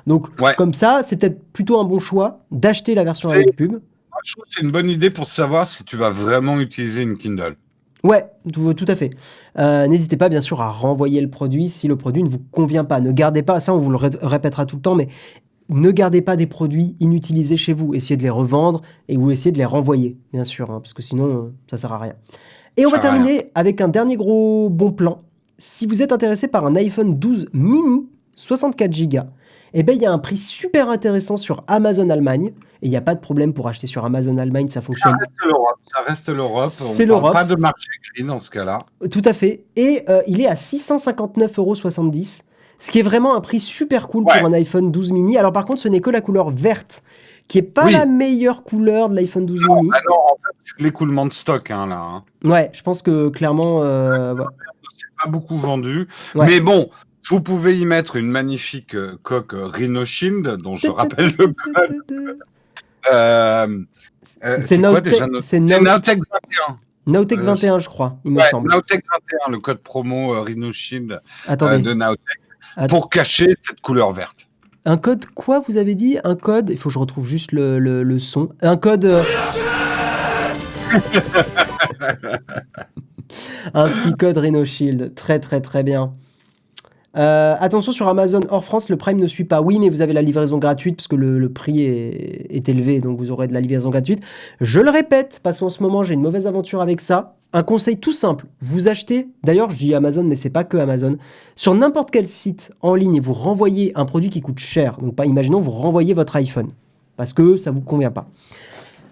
[SPEAKER 1] Donc, comme ça, c'est peut-être plutôt un bon choix d'acheter la version avec pub.
[SPEAKER 2] Je trouve que c'est une bonne idée pour savoir si tu vas vraiment utiliser une Kindle.
[SPEAKER 1] Ouais, tout à fait. N'hésitez pas, bien sûr, à renvoyer le produit si le produit ne vous convient pas. Ne gardez pas, ça on vous le répétera tout le temps, mais ne gardez pas des produits inutilisés chez vous. Essayez de les revendre et vous essayez de les renvoyer, bien sûr, parce que sinon, ça sert à rien. Et on va terminer avec un dernier gros bon plan. Si vous êtes intéressé par un iPhone 12 mini 64 Go, il y a un prix super intéressant sur Amazon Allemagne. Et il n'y a pas de problème pour acheter sur Amazon Allemagne, ça fonctionne.
[SPEAKER 2] Ça reste l'Europe.
[SPEAKER 1] C'est
[SPEAKER 2] on
[SPEAKER 1] l'Europe.
[SPEAKER 2] Pas de marché clean dans ce cas-là.
[SPEAKER 1] Tout à fait. Et il est à 659,70 €, ce qui est vraiment un prix super cool pour un iPhone 12 mini. Alors par contre, ce n'est que la couleur verte, qui n'est pas la meilleure couleur de l'iPhone 12 mini.
[SPEAKER 2] Non, en fait, c'est l'écoulement de stock, là.
[SPEAKER 1] Ouais, je pense que clairement...
[SPEAKER 2] c'est pas beaucoup vendu. Ouais. Mais bon, vous pouvez y mettre une magnifique coque Rhino Shield, dont je rappelle le code.
[SPEAKER 1] C'est Nowtech
[SPEAKER 2] 21.
[SPEAKER 1] Nowtech 21, je crois, il me semble.
[SPEAKER 2] Nowtech 21, le code promo Rhino Shield de Nowtech, pour cacher cette couleur verte.
[SPEAKER 1] Un code quoi, vous avez dit? Un code, il faut que je retrouve juste le son. Un code... Un petit code Rhino Shield, très très très bien. Attention, sur Amazon hors France, le Prime ne suit pas. Oui, mais vous avez la livraison gratuite parce que le prix est élevé, donc vous aurez de la livraison gratuite. Je le répète, parce qu'en ce moment, j'ai une mauvaise aventure avec ça. Un conseil tout simple, vous achetez, d'ailleurs je dis Amazon, mais c'est pas que Amazon, sur n'importe quel site en ligne et vous renvoyez un produit qui coûte cher. Donc imaginons, vous renvoyez votre iPhone, parce que ça vous convient pas.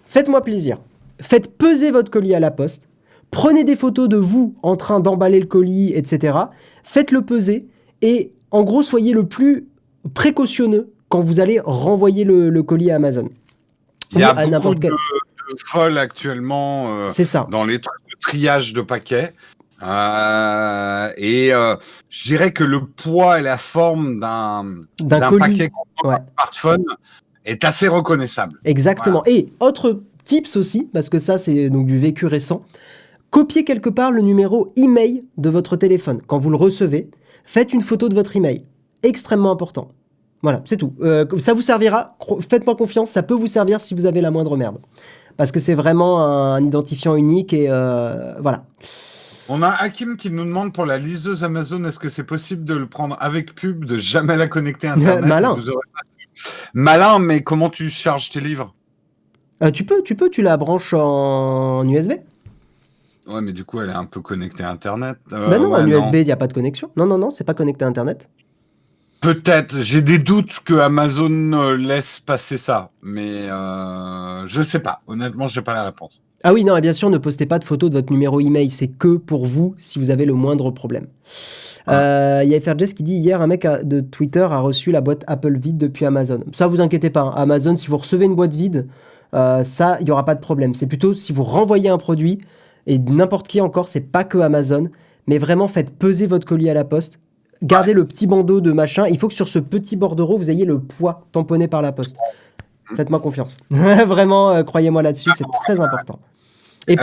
[SPEAKER 1] Faites-moi plaisir, faites peser votre colis à la poste, prenez des photos de vous en train d'emballer le colis, etc. Faites-le peser. Et en gros, soyez le plus précautionneux quand vous allez renvoyer le colis à Amazon.
[SPEAKER 2] Il y a beaucoup de vols actuellement dans les trucs de triage de paquets. Je dirais que le poids et la forme d'un paquet sur un smartphone est assez reconnaissable.
[SPEAKER 1] Exactement. Voilà. Et autre tips aussi, parce que ça, c'est donc du vécu récent, copiez quelque part le numéro email de votre téléphone. Quand vous le recevez, faites une photo de votre email. Extrêmement important. Voilà, c'est tout. Ça vous servira. Faites-moi confiance, ça peut vous servir si vous avez la moindre merde. Parce que c'est vraiment un identifiant unique et voilà.
[SPEAKER 2] On a Hakim qui nous demande pour la liseuse Amazon, est-ce que c'est possible de le prendre avec pub, de jamais la connecter à Internet?
[SPEAKER 1] Malin.
[SPEAKER 2] Malin, mais comment tu charges tes livres?
[SPEAKER 1] Tu la branches en USB.
[SPEAKER 2] Ouais, mais du coup, elle est un peu connectée à Internet.
[SPEAKER 1] Non, en USB, il n'y a pas de connexion. Non, c'est pas connecté à Internet.
[SPEAKER 2] Peut-être. J'ai des doutes que Amazon laisse passer ça. Mais je sais pas. Honnêtement, j'ai pas la réponse.
[SPEAKER 1] Ah oui, non, et bien sûr, ne postez pas de photos de votre numéro email. C'est que pour vous, si vous avez le moindre problème. Il y a FRJS qui dit, hier, un mec de Twitter a reçu la boîte Apple vide depuis Amazon. Ça, vous inquiétez pas. Amazon, si vous recevez une boîte vide, ça, il n'y aura pas de problème. C'est plutôt si vous renvoyez un produit, et n'importe qui encore, c'est pas que Amazon, mais vraiment faites peser votre colis à la poste. Gardez le petit bandeau de machin. Il faut que sur ce petit bordereau, vous ayez le poids tamponné par la poste. Faites-moi confiance. Vraiment, croyez-moi là-dessus, c'est très important. Et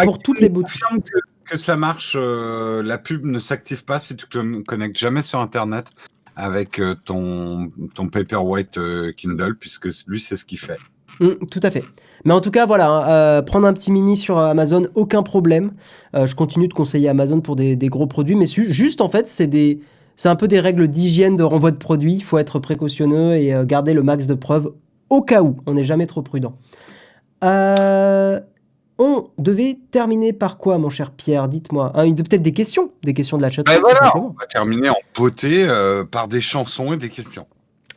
[SPEAKER 1] pour toutes les boutiques.
[SPEAKER 2] Confirme que ça marche, la pub ne s'active pas si tu te connectes jamais sur Internet avec ton Paperwhite Kindle, puisque lui, c'est ce qu'il fait.
[SPEAKER 1] Tout à fait. Mais en tout cas, voilà, prendre un petit mini sur Amazon, aucun problème. Je continue de conseiller Amazon pour des gros produits, mais juste en fait, c'est un peu des règles d'hygiène de renvoi de produits. Il faut être précautionneux et garder le max de preuves au cas où. On n'est jamais trop prudent. On devait terminer par quoi, mon cher Pierre? Dites-moi. Peut-être des questions de la chatroom.
[SPEAKER 2] Voilà, on va terminer en beauté par des chansons et des questions.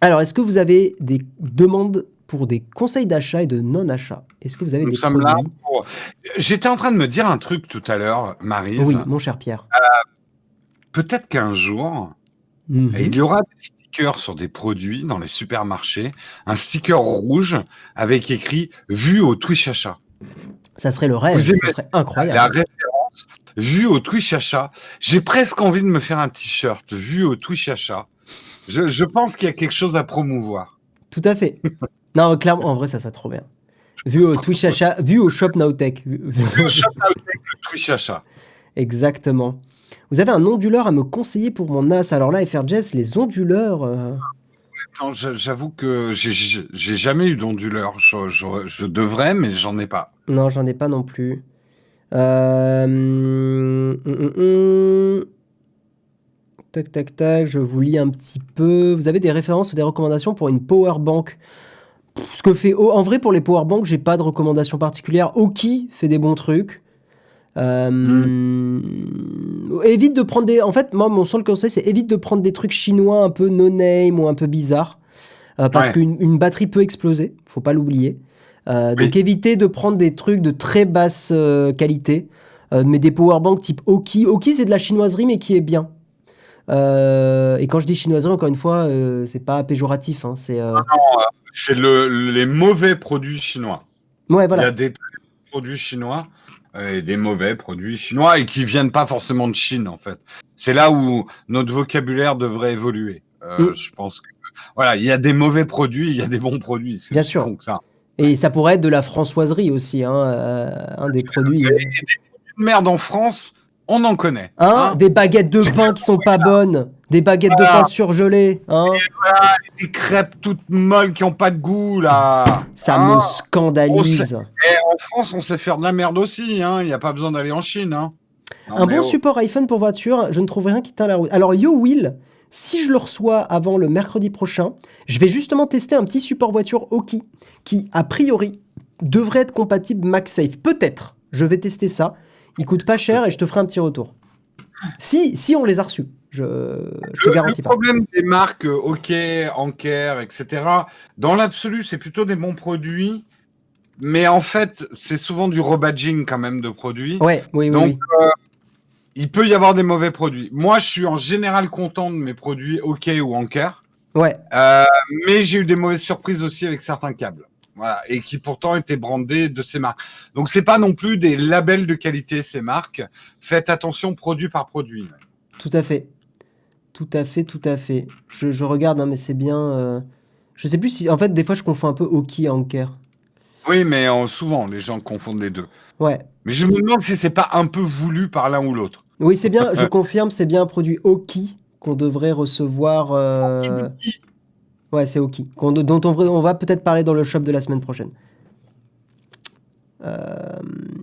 [SPEAKER 1] Alors, est-ce que vous avez des demandes pour des conseils d'achat et de non-achat? Est-ce que vous avez
[SPEAKER 2] Nous
[SPEAKER 1] des
[SPEAKER 2] sommes
[SPEAKER 1] produits?
[SPEAKER 2] là pour... J'étais en train de me dire un truc tout à l'heure, Maryse.
[SPEAKER 1] Oui, mon cher Pierre.
[SPEAKER 2] Peut-être qu'un jour, il y aura des stickers sur des produits dans les supermarchés, un sticker rouge avec écrit « Vu au Twitch achat ».
[SPEAKER 1] Ça serait le rêve,
[SPEAKER 2] Vous
[SPEAKER 1] ça
[SPEAKER 2] aimez
[SPEAKER 1] serait incroyable.
[SPEAKER 2] la référence « Vu au Twitch achat ». J'ai presque envie de me faire un t-shirt « Vu au Twitch achat ». Je pense qu'il y a quelque chose à promouvoir.
[SPEAKER 1] Tout à fait. Non, clairement, en vrai, ça serait trop bien. Vu au Twitch achat, vu au Shop Nowtech.
[SPEAKER 2] Le Shop Nowtech, le Twitch achat.
[SPEAKER 1] Exactement. Vous avez un onduleur à me conseiller pour mon NAS? Alors là, FRJS, les onduleurs...
[SPEAKER 2] Non, j'avoue que j'ai jamais eu d'onduleur. Je devrais, mais j'en ai pas.
[SPEAKER 1] Non, j'en ai pas non plus. Tac, tac, tac, je vous lis un petit peu. Vous avez des références ou des recommandations pour une power bank? Ce que fait... en vrai, pour les power banks, j'ai pas de recommandations particulières. Oki fait des bons trucs. Évite de prendre des... En fait, moi, mon seul conseil, c'est évite de prendre des trucs chinois un peu no-name ou un peu bizarres. Parce qu'une batterie peut exploser, faut pas l'oublier. Donc évitez de prendre des trucs de très basse qualité. Mais des powerbanks type Oki. Oki, c'est de la chinoiserie, mais qui est bien. Et quand je dis chinoiserie, encore une fois, c'est pas péjoratif. Hein, c'est
[SPEAKER 2] les mauvais produits chinois.
[SPEAKER 1] Ouais, voilà.
[SPEAKER 2] Il y a des produits chinois et des mauvais produits chinois et qui viennent pas forcément de Chine, en fait. C'est là où notre vocabulaire devrait évoluer. Je pense que voilà, il y a des mauvais produits, il y a des bons produits. C'est
[SPEAKER 1] bien sûr.
[SPEAKER 2] Que ça.
[SPEAKER 1] Et ça pourrait être de la françoiserie aussi, hein, un des produits.
[SPEAKER 2] Et des produits de merde en France, on en connaît.
[SPEAKER 1] Des baguettes de pain qui sont pas bonnes, des baguettes de pain surgelées. Et
[SPEAKER 2] voilà, des crêpes toutes molles qui ont pas de goût, là.
[SPEAKER 1] Ça me scandalise.
[SPEAKER 2] En France, on sait faire de la merde aussi. Il n'y a pas besoin d'aller en Chine. Non,
[SPEAKER 1] un bon support iPhone pour voiture, je ne trouve rien qui tient la route. Alors, YoWill, si je le reçois avant le mercredi prochain, je vais justement tester un petit support voiture Oki qui, a priori, devrait être compatible MagSafe. Peut-être. Je vais tester ça. Il coûte pas cher et je te ferai un petit retour. Si on les a reçus. Je te garantis pas.
[SPEAKER 2] Le problème des marques OK, Anker, etc., dans l'absolu, c'est plutôt des bons produits. Mais en fait, c'est souvent du rebadging quand même de produits.
[SPEAKER 1] Oui.
[SPEAKER 2] Donc, il peut y avoir des mauvais produits. Moi, je suis en général content de mes produits OK ou Anker. Mais j'ai eu des mauvaises surprises aussi avec certains câbles. Voilà, et qui pourtant étaient brandés de ces marques. Donc, c'est pas non plus des labels de qualité, ces marques. Faites attention produit par produit.
[SPEAKER 1] Tout à fait. Je regarde, mais c'est bien... Je sais plus si... En fait, des fois, je confonds un peu Oki et Anker.
[SPEAKER 2] Oui, mais souvent, les gens confondent les deux.
[SPEAKER 1] Ouais. Mais
[SPEAKER 2] je me demande si c'est pas un peu voulu par l'un ou l'autre.
[SPEAKER 1] Oui, c'est bien, je confirme, c'est bien un produit Oki qu'on devrait recevoir... Ouais, c'est Oki, dont on va peut-être parler dans le shop de la semaine prochaine.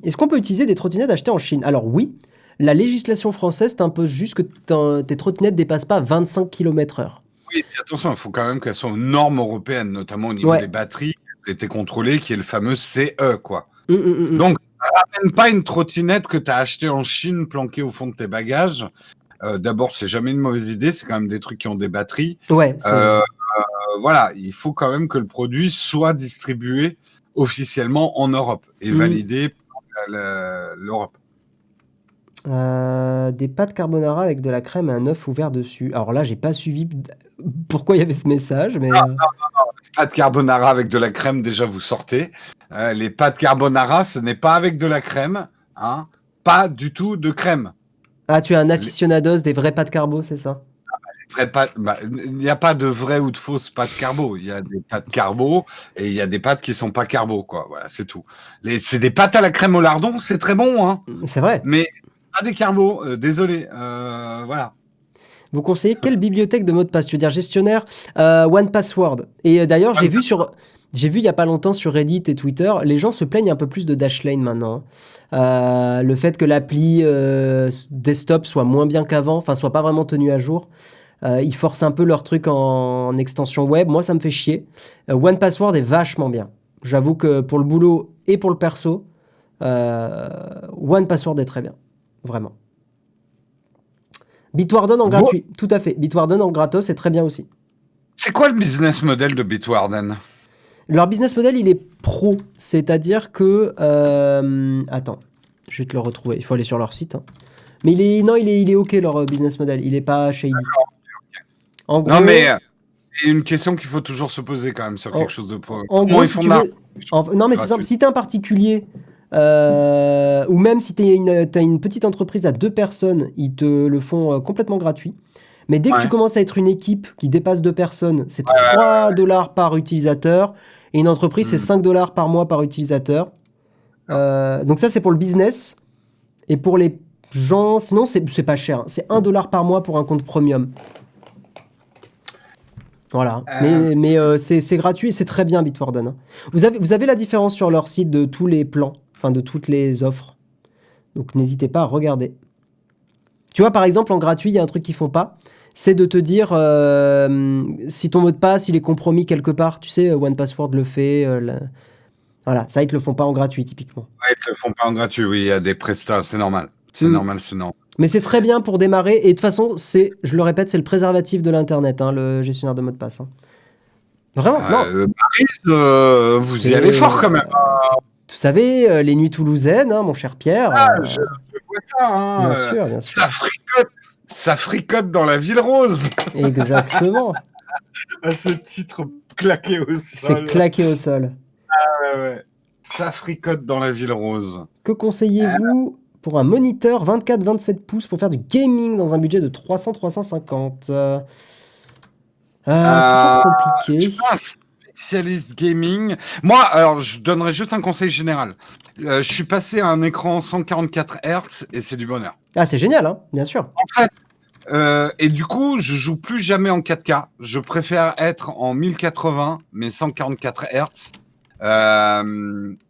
[SPEAKER 1] Est-ce qu'on peut utiliser des trottinettes achetées en Chine? Alors oui, la législation française t'impose juste que tes trottinettes ne dépassent pas 25 km/h.
[SPEAKER 2] Oui, mais attention, il faut quand même qu'elles soient aux normes européennes, notamment au niveau des batteries, qu'elles aient été contrôlées, qui est le fameux CE, quoi. Donc, ramène pas une trottinette que tu as achetée en Chine planquée au fond de tes bagages. D'abord, c'est jamais une mauvaise idée, c'est quand même des trucs qui ont des batteries. Voilà, il faut quand même que le produit soit distribué officiellement en Europe et validé par l'Europe.
[SPEAKER 1] Des pâtes carbonara avec de la crème et un œuf ouvert dessus. Alors là, j'ai pas suivi pourquoi il y avait ce message, mais...
[SPEAKER 2] Non. Pâtes carbonara avec de la crème, déjà, vous sortez. Les pâtes carbonara, ce n'est pas avec de la crème, hein. Pas du tout de crème.
[SPEAKER 1] Ah, tu es un aficionados des vraies pâtes carbo, c'est ça?
[SPEAKER 2] Vraies pâtes, il n'y a pas de vraies ou de fausses pâtes carbo. Il y a des pâtes carbo et il y a des pâtes qui sont pas carbo, quoi. Voilà, c'est tout. C'est des pâtes à la crème au lardon, c'est très bon, hein.
[SPEAKER 1] C'est vrai.
[SPEAKER 2] Mais pas des carbos, désolé. Voilà.
[SPEAKER 1] Vous conseillez quelle bibliothèque de mots de passe? Tu veux dire gestionnaire? One Password. Et d'ailleurs, j'ai vu il y a pas longtemps sur Reddit et Twitter, les gens se plaignent un peu plus de Dashlane maintenant. Le fait que l'appli desktop soit moins bien qu'avant, enfin soit pas vraiment tenue à jour. Ils forcent un peu leur truc en extension web. Moi, ça me fait chier. One Password est vachement bien. J'avoue que pour le boulot et pour le perso, One Password est très bien. Vraiment. Bitwarden en gratuit, tout à fait. Bitwarden en gratos, c'est très bien aussi.
[SPEAKER 2] C'est quoi le business model de Bitwarden?
[SPEAKER 1] Leur business model, il est pro. C'est-à-dire que... attends, je vais te le retrouver. Il faut aller sur leur site. Hein. Mais il est OK, leur business model. Il n'est pas shady. En gros,
[SPEAKER 2] Non, mais c'est une question qu'il faut toujours se poser quand même sur quelque chose de pro.
[SPEAKER 1] En gros, si tu veux... Non, mais c'est simple. Si tu es un particulier... ou même si tu as une petite entreprise à 2 personnes, ils te le font complètement gratuit. Mais dès que tu commences à être une équipe qui dépasse 2 personnes, c'est 3 $ par utilisateur. Et une entreprise, c'est 5 $ par mois par utilisateur. Donc ça, c'est pour le business. Et pour les gens, sinon, c'est pas cher. C'est 1 $ par mois pour un compte premium. Voilà, mais c'est gratuit et c'est très bien Bitwarden. Vous avez la différence sur leur site de tous les plans, enfin de toutes les offres. Donc n'hésitez pas à regarder. Tu vois, par exemple, en gratuit, il y a un truc qu'ils font pas, c'est de te dire si ton mot de passe il est compromis quelque part. Tu sais, One Password le fait. Voilà, ça ils te le font pas en gratuit typiquement.
[SPEAKER 2] Ouais, ils te le font pas en gratuit. Oui, il y a des prestats, c'est normal. C'est normal.
[SPEAKER 1] Mais c'est très bien pour démarrer. Et de toute façon, je le répète, c'est le préservatif de l'Internet, hein, le gestionnaire de mots de passe. Hein. Vraiment, non.
[SPEAKER 2] Maryse, vous y allez fort quand même.
[SPEAKER 1] Vous savez, les nuits toulousaines, hein, mon cher Pierre.
[SPEAKER 2] Je vois ça. Hein,
[SPEAKER 1] bien sûr, bien sûr.
[SPEAKER 2] Ça fricote dans la ville rose.
[SPEAKER 1] Exactement.
[SPEAKER 2] Ce titre claqué au sol.
[SPEAKER 1] C'est claqué au sol.
[SPEAKER 2] Ah ouais. Ça fricote dans la ville rose.
[SPEAKER 1] Que conseillez-vous pour un moniteur 24-27 pouces pour faire du gaming dans un budget de 300-350 C'est toujours compliqué.
[SPEAKER 2] Je suis pas un spécialiste gaming. Moi, alors, je donnerais juste un conseil général. Je suis passé à un écran 144 Hz et c'est du bonheur.
[SPEAKER 1] Ah, c'est génial, hein, bien sûr.
[SPEAKER 2] En fait, et du coup, je joue plus jamais en 4K. Je préfère être en 1080, mais 144 Hz.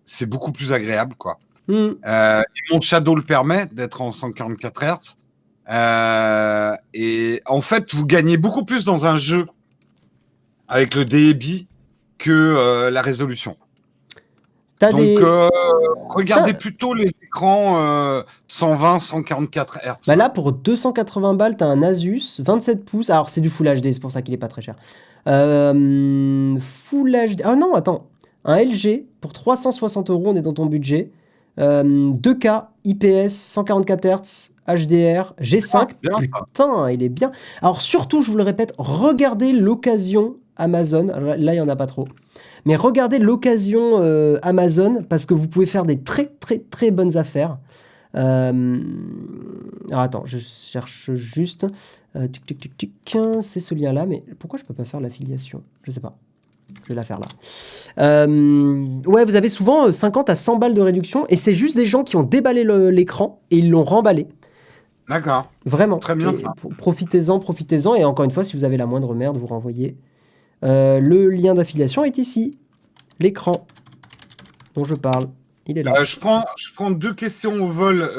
[SPEAKER 2] C'est beaucoup plus agréable, quoi. Et mon Shadow le permet d'être en 144 Hz. Et en fait, vous gagnez beaucoup plus dans un jeu avec le débit que la résolution. Donc, regardez plutôt les écrans 120, 144 Hz.
[SPEAKER 1] Bah là, pour 280 balles, tu as un Asus 27 pouces. Alors, c'est du Full HD, c'est pour ça qu'il est pas très cher. Full HD. Ah non, attends. Un LG pour 360 €, on est dans ton budget. 2K, IPS, 144 Hz, HDR, G5.
[SPEAKER 2] Bien,
[SPEAKER 1] putain, il est bien. Alors, surtout, je vous le répète, regardez l'occasion Amazon. Alors, là, il n'y en a pas trop. Mais regardez l'occasion Amazon parce que vous pouvez faire des très, très, très bonnes affaires. Alors, attends, je cherche juste. C'est ce lien-là, mais pourquoi je peux pas faire l'affiliation? Je sais pas. Je vais la faire là. Ouais, vous avez souvent 50 à 100 balles de réduction et c'est juste des gens qui ont déballé l'écran et ils l'ont remballé.
[SPEAKER 2] D'accord.
[SPEAKER 1] Vraiment.
[SPEAKER 2] Très bien ça.
[SPEAKER 1] Profitez-en. Et encore une fois, si vous avez la moindre merde, vous renvoyez. Le lien d'affiliation est ici. L'écran dont je parle, il est là.
[SPEAKER 2] Je prends 2 questions au vol.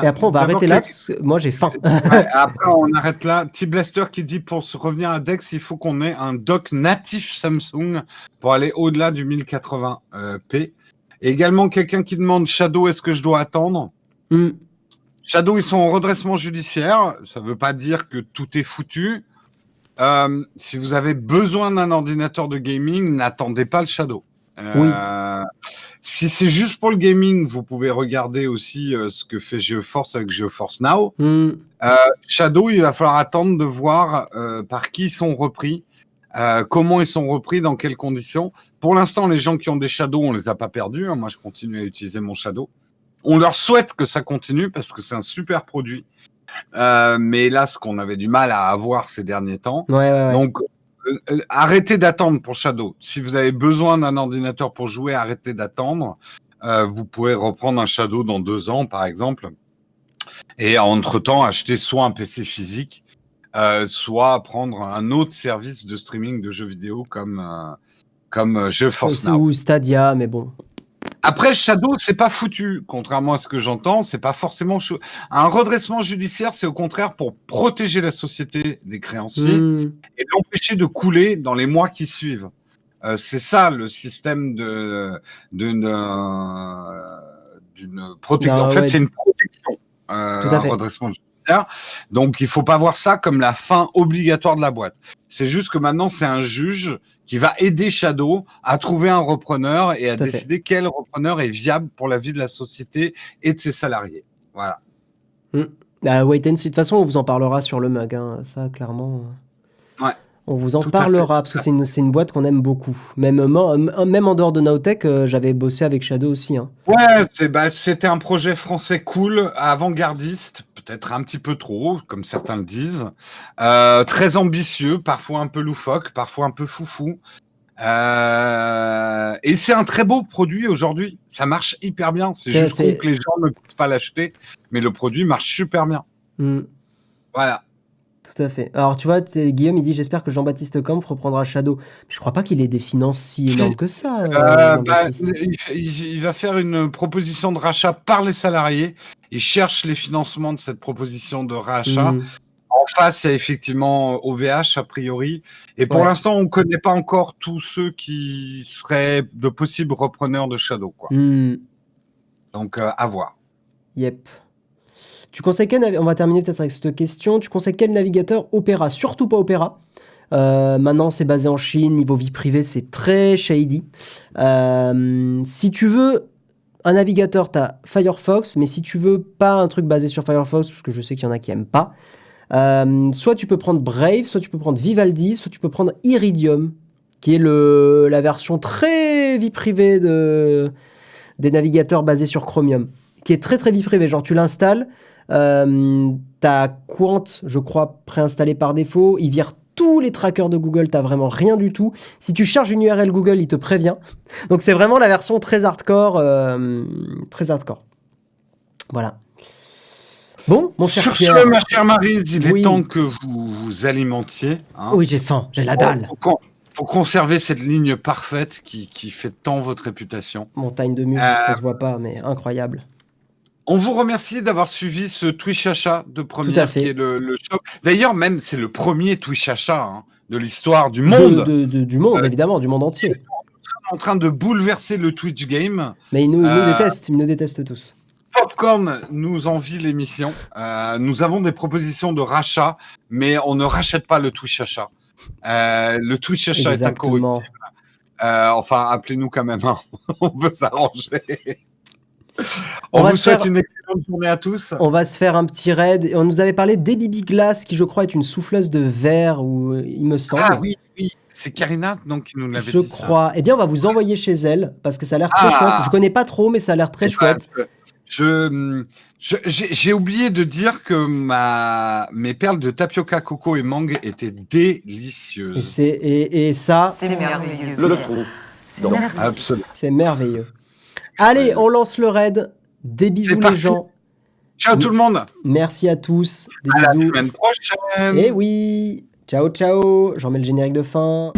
[SPEAKER 1] Et après, on va arrêter là parce que moi, j'ai faim.
[SPEAKER 2] Après, on arrête là. T-Blaster qui dit pour se revenir à Dex, il faut qu'on ait un dock natif Samsung pour aller au-delà du 1080p. Et également, quelqu'un qui demande Shadow, est-ce que je dois attendre? Shadow, ils sont en redressement judiciaire. Ça ne veut pas dire que tout est foutu. Si vous avez besoin d'un ordinateur de gaming, n'attendez pas le Shadow.
[SPEAKER 1] Oui.
[SPEAKER 2] Si c'est juste pour le gaming, vous pouvez regarder aussi ce que fait GeForce avec GeForce Now. Shadow, il va falloir attendre de voir par qui ils sont repris. comment ils sont repris, dans quelles conditions. Pour l'instant, les gens qui ont des shadows, on les a pas perdus. Moi, je continue à utiliser mon shadow. On leur souhaite que ça continue parce que c'est un super produit. Mais hélas, qu'on avait du mal à avoir ces derniers temps.
[SPEAKER 1] Ouais.
[SPEAKER 2] Donc, arrêtez d'attendre pour Shadow. Si vous avez besoin d'un ordinateur pour jouer, arrêtez d'attendre. Vous pouvez reprendre un Shadow dans 2 ans, par exemple. Et entre-temps, acheter soit un PC physique, soit prendre un autre service de streaming de jeux vidéo comme GeForce Now.
[SPEAKER 1] Ou Stadia, mais bon.
[SPEAKER 2] Après, Shadow, c'est pas foutu, contrairement à ce que j'entends. C'est pas forcément un redressement judiciaire. C'est au contraire pour protéger la société des créanciers et l'empêcher de couler dans les mois qui suivent. C'est ça le système d'une protection. En fait, c'est une protection, un redressement judiciaire. Donc, il faut pas voir ça comme la fin obligatoire de la boîte. C'est juste que maintenant, c'est un juge qui va aider Shadow à trouver un repreneur et à décider quel repreneur est viable pour la vie de la société et de ses salariés. Voilà.
[SPEAKER 1] Wait and see. De toute façon, on vous en parlera sur le mug. Hein. Ça, clairement.
[SPEAKER 2] Ouais.
[SPEAKER 1] On vous en parlera parce que c'est une boîte qu'on aime beaucoup. Même en dehors de Nowtech, j'avais bossé avec Shadow aussi. Hein.
[SPEAKER 2] Ouais, c'était un projet français cool, avant-gardiste, peut-être un petit peu trop, comme certains le disent. Très ambitieux, parfois un peu loufoque, parfois un peu foufou. Et c'est un très beau produit aujourd'hui. Ça marche hyper bien. C'est juste que les gens ne puissent pas l'acheter, mais le produit marche super bien. Voilà.
[SPEAKER 1] Tout à fait. Alors, tu vois, Guillaume, il dit « J'espère que Jean-Baptiste Kampf reprendra Shadow ». Je crois pas qu'il ait des finances si énormes que ça.
[SPEAKER 2] Il va faire une proposition de rachat par les salariés. Il cherche les financements de cette proposition de rachat. En face, il y a effectivement OVH, a priori. Et pour l'instant, on ne connaît pas encore tous ceux qui seraient de possibles repreneurs de Shadow, quoi. Donc, à voir.
[SPEAKER 1] Yep. Tu conseilles on va terminer peut-être avec cette question. Tu conseilles quel navigateur? Opera? Surtout pas Opera. Maintenant, c'est basé en Chine. Niveau vie privée, c'est très shady. Si tu veux un navigateur, tu as Firefox. Mais si tu veux pas un truc basé sur Firefox, parce que je sais qu'il y en a qui aiment pas, soit tu peux prendre Brave, soit tu peux prendre Vivaldi, soit tu peux prendre Iridium, qui est la version très vie privée des navigateurs basés sur Chromium, qui est très très vie privée. Genre, tu l'installes. T'as Quant, je crois, préinstallé par défaut. Il vire tous les trackers de Google. T'as vraiment rien du tout. Si tu charges une URL Google, il te prévient. Donc c'est vraiment la version très hardcore. Voilà. Bon, mon cher Pierre.
[SPEAKER 2] Sur ce, ma chère Maryse, il est temps que vous vous alimentiez. Hein.
[SPEAKER 1] Oui, j'ai faim. J'ai la dalle.
[SPEAKER 2] Pour conserver cette ligne parfaite qui fait tant votre réputation.
[SPEAKER 1] Montagne de musique, ça se voit pas, mais incroyable.
[SPEAKER 2] On vous remercie d'avoir suivi ce Twitch achat de première qui est le shop. D'ailleurs, même, c'est le premier Twitch achat de l'histoire du monde.
[SPEAKER 1] Du monde, évidemment, du monde entier.
[SPEAKER 2] Il est en train de bouleverser le Twitch game.
[SPEAKER 1] Mais ils nous détestent tous.
[SPEAKER 2] Popcorn nous envie l'émission. Nous avons des propositions de rachat, mais on ne rachète pas le Twitch achat. Le Twitch achat est incorruptible. Enfin, appelez-nous quand même. Hein. On peut s'arranger. On vous souhaite une excellente journée à tous.
[SPEAKER 1] On va se faire un petit raid. On nous avait parlé d'Ebibi Glass, qui je crois est une souffleuse de verre, il me semble.
[SPEAKER 2] Ah oui, c'est Karina donc, qui nous l'avait dit.
[SPEAKER 1] Je crois. Eh bien, on va vous envoyer chez elle, parce que ça a l'air très chouette. Je connais pas trop, mais ça a l'air très chouette.
[SPEAKER 2] J'ai oublié de dire que mes perles de tapioca, coco et mangue étaient délicieuses.
[SPEAKER 1] Et ça...
[SPEAKER 3] C'est merveilleux.
[SPEAKER 4] Le trou.
[SPEAKER 2] Absolument.
[SPEAKER 1] C'est merveilleux. Allez, on lance le raid. Des bisous les gens.
[SPEAKER 2] Ciao tout le monde.
[SPEAKER 1] Merci à tous. Des
[SPEAKER 2] bisous. À la
[SPEAKER 1] bisous.
[SPEAKER 2] semaine prochaine.
[SPEAKER 1] Et oui. Ciao, ciao. J'en mets le générique de fin.